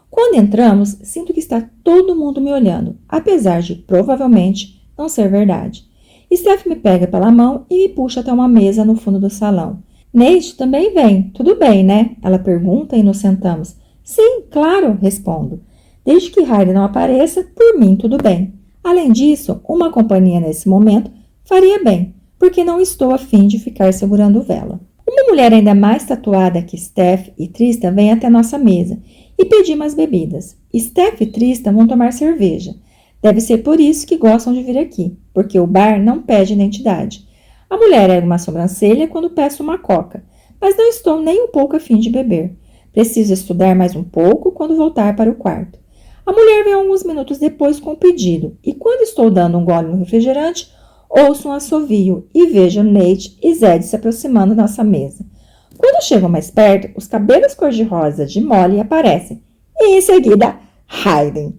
Quando entramos, sinto que está todo mundo me olhando, apesar de provavelmente não ser verdade. Steph me pega pela mão e me puxa até uma mesa no fundo do salão. Nate também vem, tudo bem, né? Ela pergunta e nos sentamos. Sim, claro, respondo. Desde que Heidi não apareça, por mim tudo bem. Além disso, uma companhia nesse momento faria bem, porque não estou a fim de ficar segurando vela. Uma mulher ainda mais tatuada que Steph e Tristan vem até nossa mesa e pedir mais bebidas. Steph e Tristan vão tomar cerveja. Deve ser por isso que gostam de vir aqui, porque o bar não pede identidade. A mulher ergue uma sobrancelha quando peço uma coca, mas não estou nem um pouco a fim de beber. Preciso estudar mais um pouco quando voltar para o quarto. A mulher vem alguns minutos depois com o pedido, e quando estou dando um gole no refrigerante, ouço um assovio e vejo Nate e Zed se aproximando da nossa mesa. Quando chegam mais perto, os cabelos cor-de-rosa de Molly aparecem, e em seguida, Hayden.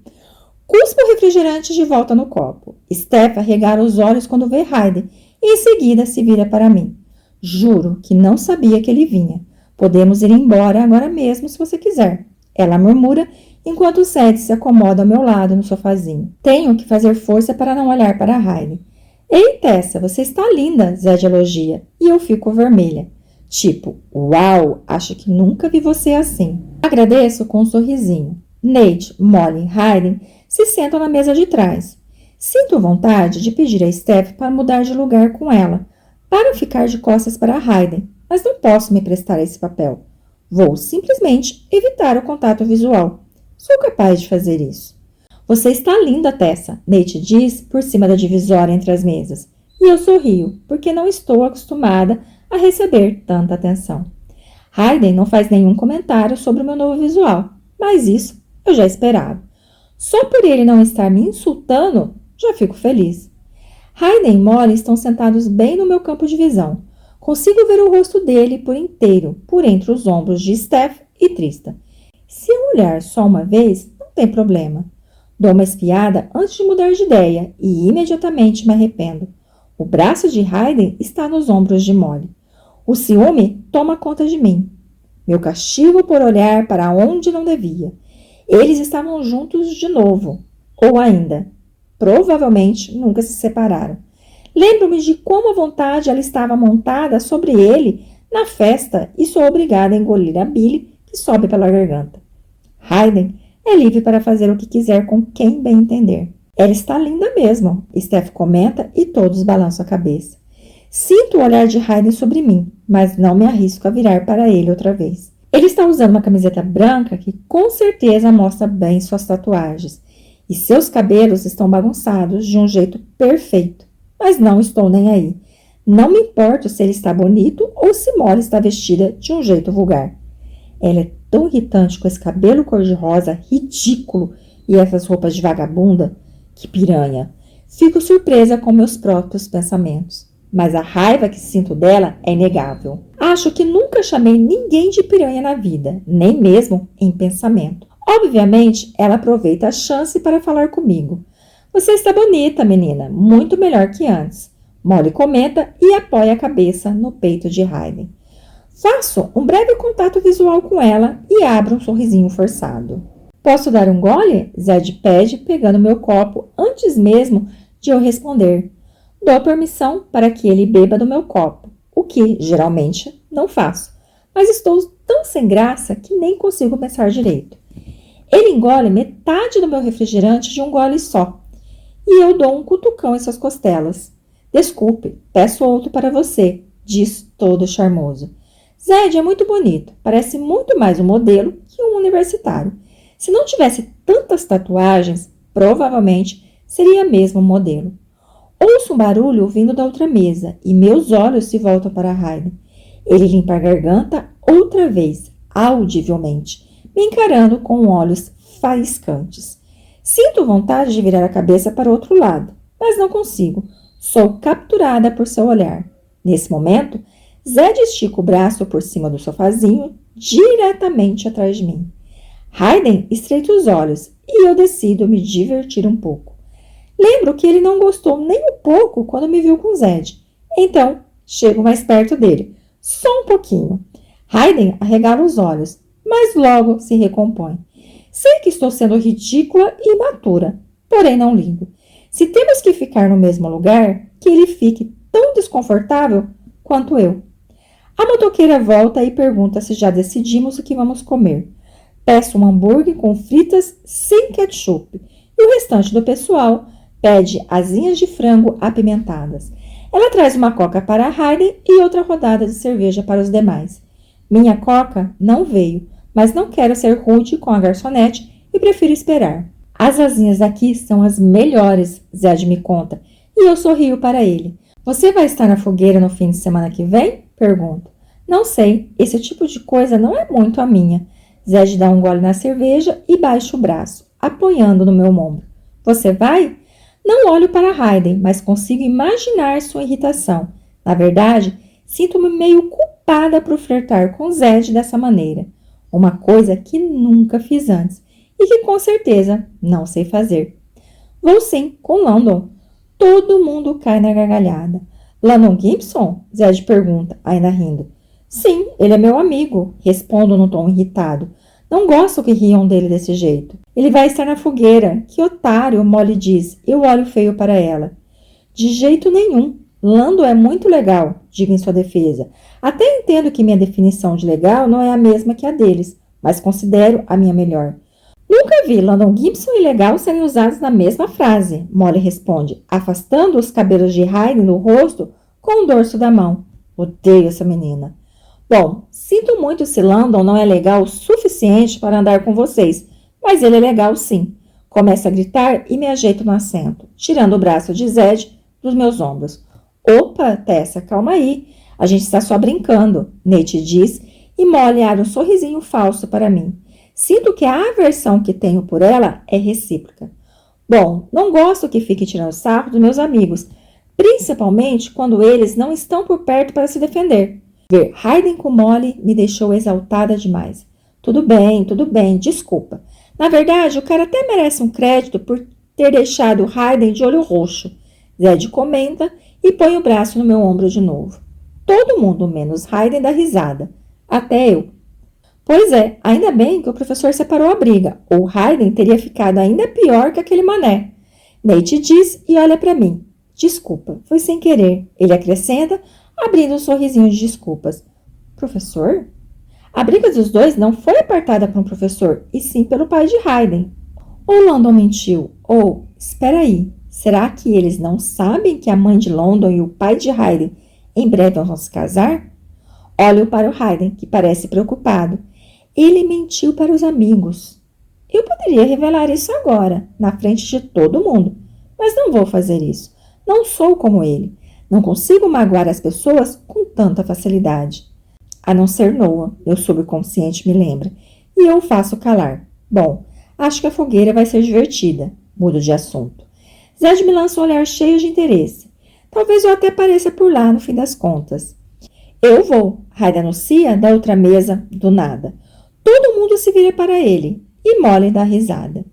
Cuspo o refrigerante de volta no copo. Steph arregala os olhos quando vê Hayden e em seguida se vira para mim. Juro que não sabia que ele vinha. Podemos ir embora agora mesmo se você quiser. Ela murmura enquanto Zed se acomoda ao meu lado no sofazinho. Tenho que fazer força para não olhar para Hayden. Ei, Tessa, você está linda, Zed elogia. E eu fico vermelha. Tipo, uau, acho que nunca vi você assim. Agradeço com um sorrisinho. Nate, Molly e Hayden se sentam na mesa de trás. Sinto vontade de pedir a Steph para mudar de lugar com ela, para ficar de costas para Hayden, mas não posso me prestar a esse papel. Vou simplesmente evitar o contato visual. Sou capaz de fazer isso. Você está linda, Tessa, Nate diz por cima da divisória entre as mesas. E eu sorrio, porque não estou acostumada a receber tanta atenção. Hayden não faz nenhum comentário sobre o meu novo visual, mas isso eu já esperava. Só por ele não estar me insultando, já fico feliz. Hayden e Molly estão sentados bem no meu campo de visão. Consigo ver o rosto dele por inteiro, por entre os ombros de Steph e Trista. Se eu olhar só uma vez, não tem problema. Dou uma espiada antes de mudar de ideia e imediatamente me arrependo. O braço de Hayden está nos ombros de Molly. O ciúme toma conta de mim. Meu castigo por olhar para onde não devia. Eles estavam juntos de novo. Ou ainda, provavelmente nunca se separaram. Lembro-me de como a vontade ela estava montada sobre ele na festa e sou obrigada a engolir a bile que sobe pela garganta. Hayden é livre para fazer o que quiser com quem bem entender. Ela está linda mesmo, Steph comenta e todos balançam a cabeça. Sinto o olhar de Hayden sobre mim, mas não me arrisco a virar para ele outra vez. Ele está usando uma camiseta branca que com certeza mostra bem suas tatuagens. E seus cabelos estão bagunçados de um jeito perfeito. Mas não estou nem aí. Não me importo se ele está bonito ou se Molly está vestida de um jeito vulgar. Ela é tão irritante com esse cabelo cor-de-rosa ridículo e essas roupas de vagabunda. Que piranha. Fico surpresa com meus próprios pensamentos. Mas a raiva que sinto dela é inegável. Acho que nunca chamei ninguém de piranha na vida, nem mesmo em pensamento. Obviamente, ela aproveita a chance para falar comigo. Você está bonita, menina, muito melhor que antes. Molly comenta e apoia a cabeça no peito de Hayden. Faço um breve contato visual com ela e abro um sorrisinho forçado. Posso dar um gole? Zed pede, pegando meu copo antes mesmo de eu responder. Dou permissão para que ele beba do meu copo, o que, geralmente, não faço. Mas estou tão sem graça que nem consigo pensar direito. Ele engole metade do meu refrigerante de um gole só. E eu dou um cutucão em suas costelas. Desculpe, peço outro para você, diz todo charmoso. Zed é muito bonito, parece muito mais um modelo que um universitário. Se não tivesse tantas tatuagens, provavelmente seria mesmo um modelo. Ouço um barulho vindo da outra mesa e meus olhos se voltam para Hayden. Ele limpa a garganta outra vez, audivelmente, me encarando com olhos faiscantes. Sinto vontade de virar a cabeça para o outro lado, mas não consigo. Sou capturada por seu olhar. Nesse momento, Zed estica o braço por cima do sofazinho, diretamente atrás de mim. Hayden estreita os olhos e eu decido me divertir um pouco. Lembro que ele não gostou nem um pouco quando me viu com Zed. Então, chego mais perto dele. Só um pouquinho. Hayden arregala os olhos, mas logo se recompõe. Sei que estou sendo ridícula e imatura, porém não ligo. Se temos que ficar no mesmo lugar, que ele fique tão desconfortável quanto eu. A motoqueira volta e pergunta se já decidimos o que vamos comer. Peço um hambúrguer com fritas sem ketchup e o restante do pessoal pede asinhas de frango apimentadas. Ela traz uma coca para Hayden e outra rodada de cerveja para os demais. Minha coca não veio, mas não quero ser rude com a garçonete e prefiro esperar. As asinhas aqui são as melhores, Zed me conta, e eu sorrio para ele. Você vai estar na fogueira no fim de semana que vem? Pergunto. Não sei, esse tipo de coisa não é muito a minha. Zed dá um gole na cerveja e baixa o braço, apoiando no meu ombro. Você vai? Não olho para Hayden, mas consigo imaginar sua irritação. Na verdade, sinto-me meio culpada por flertar com Zed dessa maneira. Uma coisa que nunca fiz antes e que com certeza não sei fazer. Vou sim, com Landon. Todo mundo cai na gargalhada. Landon Gibson? Zed pergunta, ainda rindo. Sim, ele é meu amigo, respondo num tom irritado. Não gosto que riam dele desse jeito. Ele vai estar na fogueira. Que otário, Molly diz. Eu olho feio para ela. De jeito nenhum. Lando é muito legal, digo em sua defesa. Até entendo que minha definição de legal não é a mesma que a deles, mas considero a minha melhor. Nunca vi Landon Gibson e legal serem usados na mesma frase, Molly responde, afastando os cabelos de Hayden do rosto com o dorso da mão. Odeio essa menina. Bom, sinto muito se Landon não é legal o suficiente para andar com vocês, mas ele é legal sim. Começo a gritar e me ajeito no assento, tirando o braço de Zed dos meus ombros. Opa, Tessa, calma aí. A gente está só brincando, Nate diz, e Molly abre um sorrisinho falso para mim. Sinto que a aversão que tenho por ela é recíproca. Bom, não gosto que fique tirando sarro dos meus amigos, principalmente quando eles não estão por perto para se defender. Ver Hayden com Molly me deixou exaltada demais. Tudo bem, desculpa. Na verdade, o cara até merece um crédito por ter deixado Hayden de olho roxo. Zed comenta e põe o braço no meu ombro de novo. Todo mundo, menos Hayden, dá risada. Até eu. Pois é, ainda bem que o professor separou a briga, ou Hayden teria ficado ainda pior que aquele mané. Nate diz e olha para mim. Desculpa, foi sem querer. Ele acrescenta, abrindo um sorrisinho de desculpas. Professor? A briga dos dois não foi apartada por um professor, e sim pelo pai de Hayden. Ou London mentiu, ou, espera aí, será que eles não sabem que a mãe de London e o pai de Hayden em breve vão se casar? Olho para o Hayden, que parece preocupado. Ele mentiu para os amigos. Eu poderia revelar isso agora, na frente de todo mundo, mas não vou fazer isso. Não sou como ele. Não consigo magoar as pessoas com tanta facilidade. A não ser Noah, meu subconsciente me lembra, e eu o faço calar. Bom, acho que a fogueira vai ser divertida. Mudo de assunto. Zed me lança um olhar cheio de interesse. Talvez eu até apareça por lá no fim das contas. Eu vou, Hayden anuncia da outra mesa, do nada. Todo mundo se vira para ele, e Molly dá risada.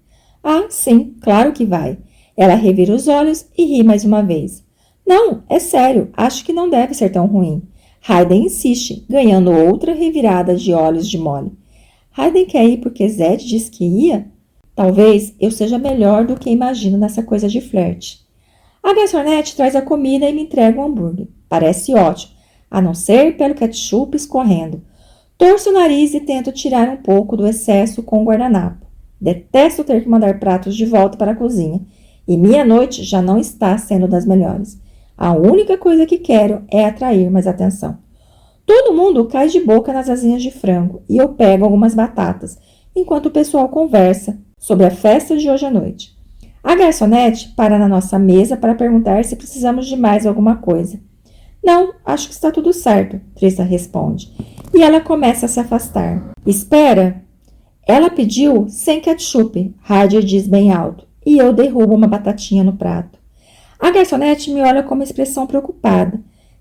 Ah, sim, claro que vai. Ela revira os olhos e ri mais uma vez. Não, é sério, acho que não deve ser tão ruim. Hayden insiste, ganhando outra revirada de olhos de Molly. Hayden quer ir porque Zed disse que ia? Talvez eu seja melhor do que imagino nessa coisa de flerte. A garçonete traz a comida e me entrega um hambúrguer. Parece ótimo, a não ser pelo ketchup escorrendo. Torço o nariz e tento tirar um pouco do excesso com o guardanapo. Detesto ter que mandar pratos de volta para a cozinha. E minha noite já não está sendo das melhores. A única coisa que quero é atrair mais atenção. Todo mundo cai de boca nas asinhas de frango e eu pego algumas batatas, enquanto o pessoal conversa sobre a festa de hoje à noite. A garçonete para na nossa mesa para perguntar se precisamos de mais alguma coisa. Não, acho que está tudo certo, Trista responde. E ela começa a se afastar. Espera! Ela pediu sem ketchup, Ryder diz bem alto, e eu derrubo uma batatinha no prato. A garçonete me olha com uma expressão preocupada.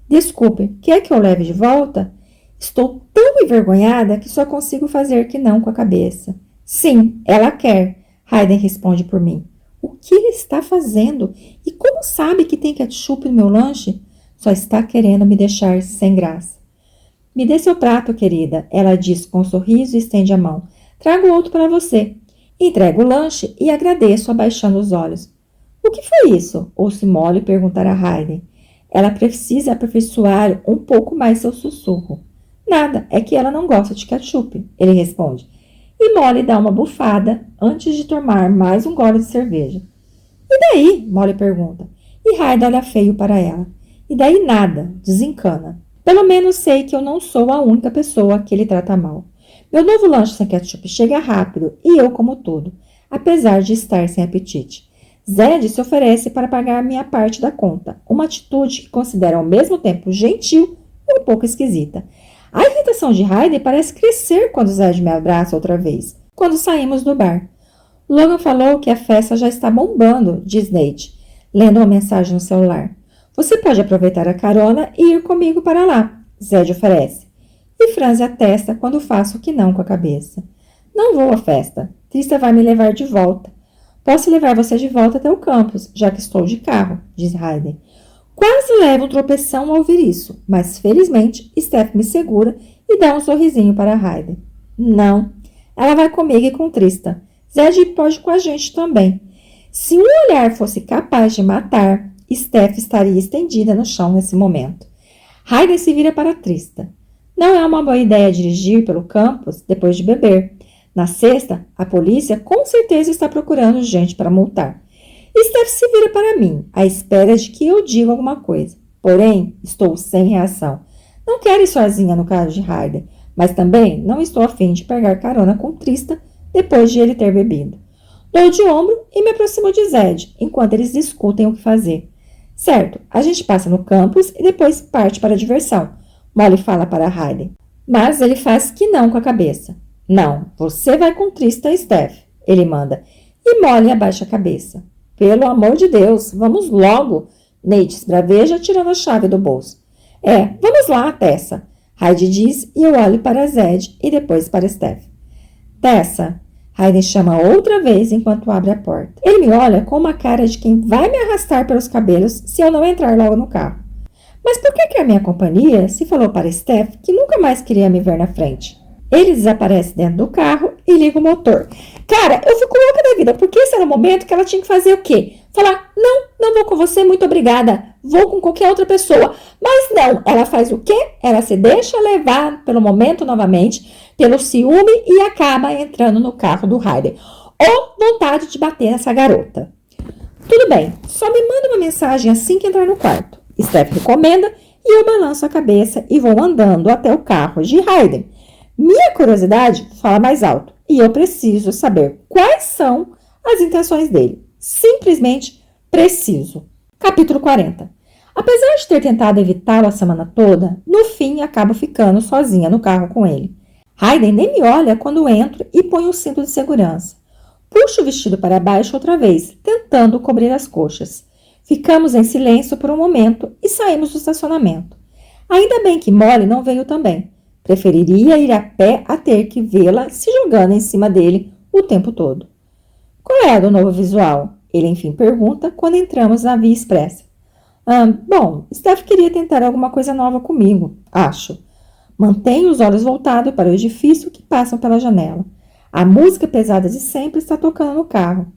Desculpe, quer que eu leve de volta? Estou tão envergonhada que só consigo fazer que não com a cabeça. Sim, ela quer, Hayden responde por mim. O que ele está fazendo? E como sabe que tem ketchup no meu lanche? Só está querendo me deixar sem graça. Me dê seu prato, querida, ela diz com um sorriso e estende a mão. Trago outro para você. Entrego o lanche e agradeço abaixando os olhos. O que foi isso? Ouço Molly perguntar a Hayden. Ela precisa aperfeiçoar um pouco mais seu sussurro. Nada, é que ela não gosta de ketchup, ele responde. E Molly dá uma bufada antes de tomar mais um gole de cerveja. E daí? Molly pergunta. E Hayden olha feio para ela. E daí nada, desencana. Pelo menos sei que eu não sou a única pessoa que ele trata mal. Meu novo lanche sem ketchup chega rápido e eu como tudo, apesar de estar sem apetite. Zed se oferece para pagar minha parte da conta, uma atitude que considero ao mesmo tempo gentil e um pouco esquisita. A irritação de Hayden parece crescer quando Zed me abraça outra vez, quando saímos do bar. Logan falou que a festa já está bombando, diz Nate, lendo uma mensagem no celular. Você pode aproveitar a carona e ir comigo para lá, Zed oferece. E franze a testa quando faço que não com a cabeça. Não vou à festa. Trista vai me levar de volta. Posso levar você de volta até o campus, já que estou de carro, diz Hayden. Quase levo um tropeção ao ouvir isso, mas felizmente Steph me segura e dá um sorrisinho para Hayden. Não, ela vai comigo e com Trista. Zed pode ir com a gente também. Se um olhar fosse capaz de matar, Steph estaria estendida no chão nesse momento. Hayden se vira para Trista. Não é uma boa ideia dirigir pelo campus depois de beber. Na sexta, a polícia com certeza está procurando gente para multar. Steph se vira para mim, à espera de que eu diga alguma coisa. Porém, estou sem reação. Não quero ir sozinha no carro de Hayden, mas também não estou a fim de pegar carona com Trista depois de ele ter bebido. Dou de ombro e me aproximo de Zed, enquanto eles discutem o que fazer. Certo, a gente passa no campus e depois parte para a diversão. Molly fala para Hayden, mas ele faz que não com a cabeça. Não, você vai com Trista, Steph, ele manda, e Molly abaixa a cabeça. Pelo amor de Deus, vamos logo, Nate esbraveja, tirando a chave do bolso. Vamos lá, Tessa. Heidi diz e eu olho para Zed e depois para Steph. Tessa, Heidi chama outra vez enquanto abre a porta. Ele me olha com uma cara de quem vai me arrastar pelos cabelos se eu não entrar logo no carro. Mas por que quer minha companhia se falou para Steph que nunca mais queria me ver na frente? Ele desaparece dentro do carro e liga o motor. Cara, eu fico louca da vida, porque esse era o momento que ela tinha que fazer o quê? Falar, não vou com você, muito obrigada, vou com qualquer outra pessoa. Mas não, ela faz o quê? Ela se deixa levar pelo momento novamente, pelo ciúme e acaba entrando no carro do Ryder. Ou vontade de bater nessa garota. Tudo bem, só me manda uma mensagem assim que entrar no quarto. Steph recomenda e eu balanço a cabeça e vou andando até o carro de Hayden. Minha curiosidade fala mais alto e eu preciso saber quais são as intenções dele. Simplesmente preciso. Capítulo 40. Apesar de ter tentado evitá-lo a semana toda, no fim acabo ficando sozinha no carro com ele. Hayden nem me olha quando entro e põe o cinto de segurança. Puxo o vestido para baixo outra vez, tentando cobrir as coxas. Ficamos em silêncio por um momento e saímos do estacionamento. Ainda bem que Molly não veio também. Preferiria ir a pé a ter que vê-la se jogando em cima dele o tempo todo. Qual é a do novo visual? Ele enfim pergunta quando entramos na Via Expressa. Bom, Steph queria tentar alguma coisa nova comigo, acho. Mantenho os olhos voltados para o edifício que passam pela janela. A música pesada de sempre está tocando no carro.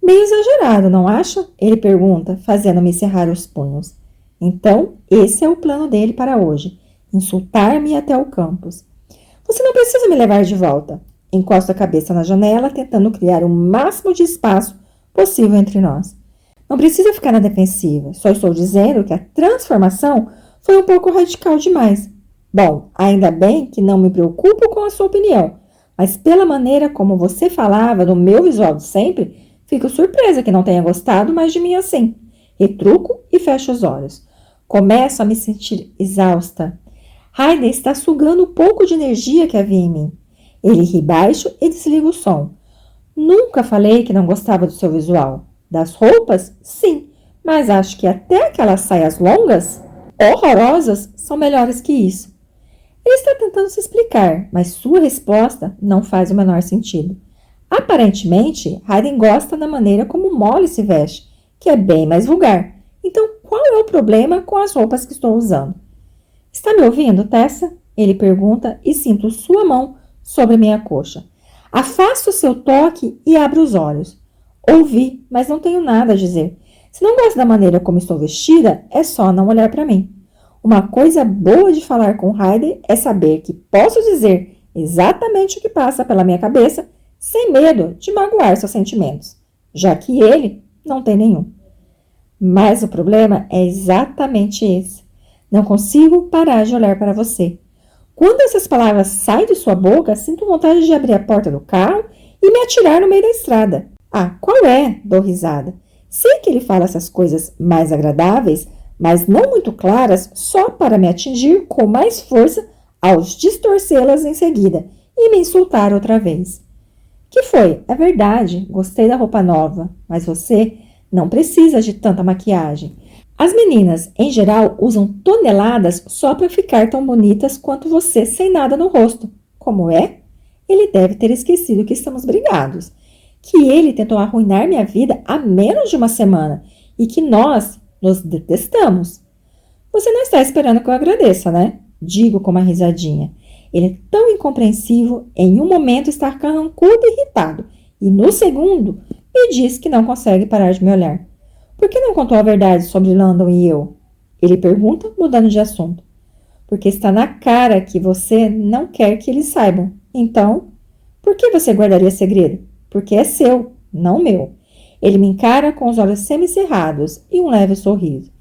Meio exagerado, não acha? Ele pergunta, fazendo-me cerrar os punhos. Então, esse é o plano dele para hoje. Insultar-me até o campus. Você não precisa me levar de volta. Encosto a cabeça na janela, tentando criar o máximo de espaço possível entre nós. Não precisa ficar na defensiva. Só estou dizendo que a transformação foi um pouco radical demais. Bom, ainda bem que não me preocupo com a sua opinião, mas pela maneira como você falava do meu visual de sempre, fico surpresa que não tenha gostado mais de mim assim. Retruco e fecho os olhos. Começo a me sentir exausta. Hayden está sugando um pouco de energia que havia em mim. Ele ri baixo e desliga o som. Nunca falei que não gostava do seu visual. Das roupas, sim, mas acho que até aquelas saias longas, horrorosas, são melhores que isso. Ele está tentando se explicar, mas sua resposta não faz o menor sentido. Aparentemente, Hayden gosta da maneira como Molly se veste, que é bem mais vulgar. Então, qual é o problema com as roupas que estou usando? Está me ouvindo, Tessa? Ele pergunta e sinto sua mão sobre minha coxa. Afasto o seu toque e abro os olhos. Ouvi, mas não tenho nada a dizer. Se não gosta da maneira como estou vestida, é só não olhar para mim. Uma coisa boa de falar com Hayden é saber que posso dizer exatamente o que passa pela minha cabeça sem medo de magoar seus sentimentos, já que ele não tem nenhum. Mas o problema é exatamente esse. Não consigo parar de olhar para você. Quando essas palavras saem de sua boca, sinto vontade de abrir a porta do carro e me atirar no meio da estrada. Qual é? Dou risada. Sei que ele fala essas coisas mais agradáveis, mas não muito claras, só para me atingir com mais força ao distorcê-las em seguida e me insultar outra vez. Que foi? É verdade, gostei da roupa nova, mas você não precisa de tanta maquiagem. As meninas, em geral, usam toneladas só para ficar tão bonitas quanto você sem nada no rosto. Como é? Ele deve ter esquecido que estamos brigados, que ele tentou arruinar minha vida há menos de uma semana e que nós nos detestamos. Você não está esperando que eu agradeça, né? Digo com uma risadinha. Ele é tão incompreensivo, em um momento está carrancudo e irritado, e no segundo me diz que não consegue parar de me olhar. Por que não contou a verdade sobre Landon e eu? Ele pergunta, mudando de assunto. Porque está na cara que você não quer que eles saibam. Então, por que você guardaria segredo? Porque é seu, não meu. Ele me encara com os olhos semicerrados e um leve sorriso.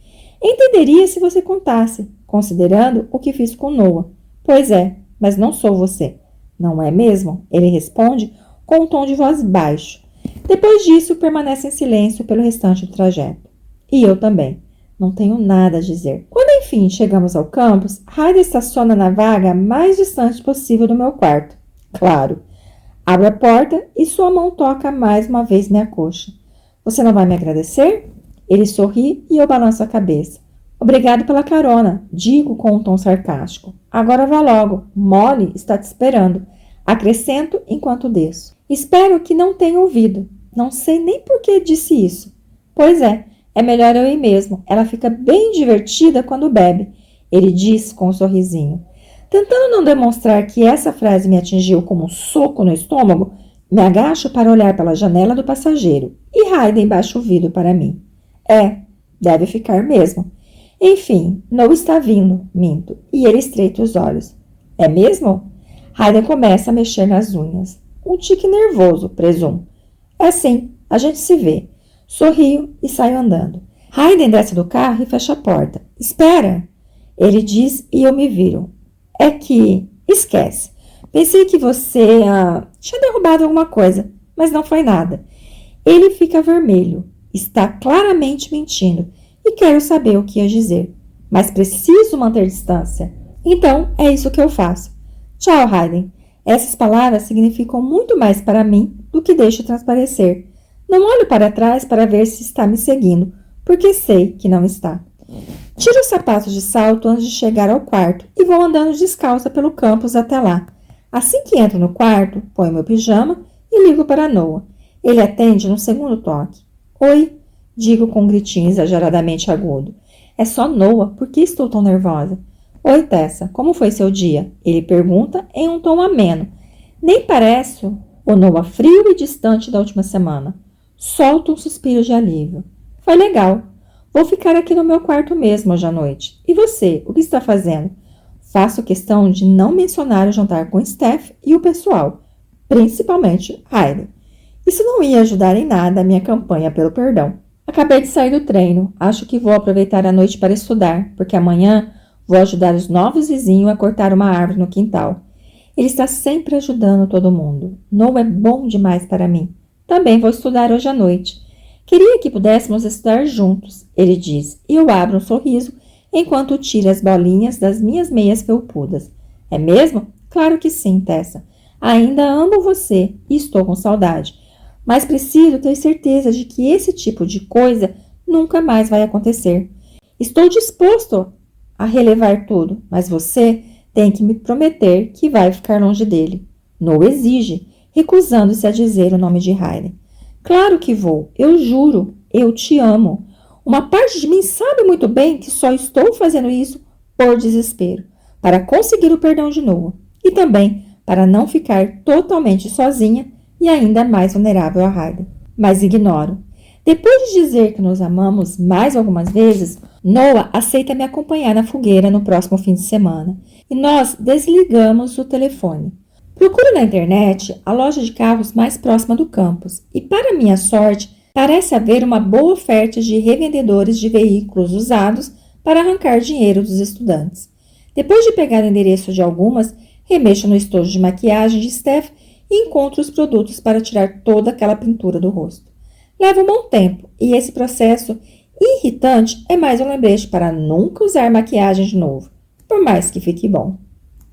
Entenderia se você contasse, considerando o que fiz com Noah. Pois é, mas não sou você. Não é mesmo? Ele responde com um tom de voz baixo. Depois disso, permanece em silêncio pelo restante do trajeto. E eu também. Não tenho nada a dizer. Quando enfim chegamos ao campus, Hayden estaciona na vaga mais distante possível do meu quarto. Claro. Abro a porta e sua mão toca mais uma vez minha coxa. Você não vai me agradecer? Ele sorri e eu balanço a cabeça. Obrigado pela carona, digo com um tom sarcástico. Agora vá logo, Molly está te esperando. Acrescento enquanto desço. Espero que não tenha ouvido. Não sei nem por que disse isso. Pois é melhor eu ir mesmo. Ela fica bem divertida quando bebe. Ele diz com um sorrisinho. Tentando não demonstrar que essa frase me atingiu como um soco no estômago, me agacho para olhar pela janela do passageiro e Hayden baixa o vidro para mim. Deve ficar mesmo. Enfim, Noah está vindo, minto, e ele estreita os olhos. É mesmo? Hayden começa a mexer nas unhas. Um tique nervoso, presumo. É sim, a gente se vê. Sorrio e saio andando. Hayden desce do carro e fecha a porta. Espera! Ele diz e eu me viro. É que... Esquece. Pensei que você tinha derrubado alguma coisa, mas não foi nada. Ele fica vermelho. Está claramente mentindo e quero saber o que ia dizer. Mas preciso manter distância. Então, é isso que eu faço. Tchau, Hayden. Essas palavras significam muito mais para mim do que deixo transparecer. Não olho para trás para ver se está me seguindo, porque sei que não está. Tiro os sapatos de salto antes de chegar ao quarto e vou andando descalça pelo campus até lá. Assim que entro no quarto, ponho meu pijama e ligo para Noah. Ele atende no segundo toque. Oi, digo com um gritinho exageradamente agudo. É só Noah, por que estou tão nervosa? Oi, Tessa, como foi seu dia? Ele pergunta em um tom ameno. Nem parece o Noah frio e distante da última semana. Solto um suspiro de alívio. Foi legal. Vou ficar aqui no meu quarto mesmo hoje à noite. E você, o que está fazendo? Faço questão de não mencionar o jantar com Steph e o pessoal, principalmente Hayden. Isso não ia ajudar em nada a minha campanha pelo perdão. Acabei de sair do treino. Acho que vou aproveitar a noite para estudar, porque amanhã vou ajudar os novos vizinhos a cortar uma árvore no quintal. Ele está sempre ajudando todo mundo. Noah é bom demais para mim. Também vou estudar hoje à noite. Queria que pudéssemos estudar juntos, ele diz, e eu abro um sorriso enquanto tiro as bolinhas das minhas meias felpudas. É mesmo? Claro que sim, Tessa. Ainda amo você e estou com saudade. Mas preciso ter certeza de que esse tipo de coisa nunca mais vai acontecer. Estou disposto a relevar tudo, mas você tem que me prometer que vai ficar longe dele. Noah exige, recusando-se a dizer o nome de Hayden. Claro que vou, eu juro, eu te amo. Uma parte de mim sabe muito bem que só estou fazendo isso por desespero, para conseguir o perdão de Noah e também para não ficar totalmente sozinha e ainda mais vulnerável a Hayden. Mas ignoro. Depois de dizer que nos amamos mais algumas vezes, Noah aceita me acompanhar na fogueira no próximo fim de semana e nós desligamos o telefone. Procuro na internet a loja de carros mais próxima do campus e, para minha sorte, parece haver uma boa oferta de revendedores de veículos usados para arrancar dinheiro dos estudantes. Depois de pegar o endereço de algumas, remexo no estojo de maquiagem de Steph e encontro os produtos para tirar toda aquela pintura do rosto. Leva um bom tempo e esse processo irritante é mais um lembrete para nunca usar maquiagem de novo, por mais que fique bom.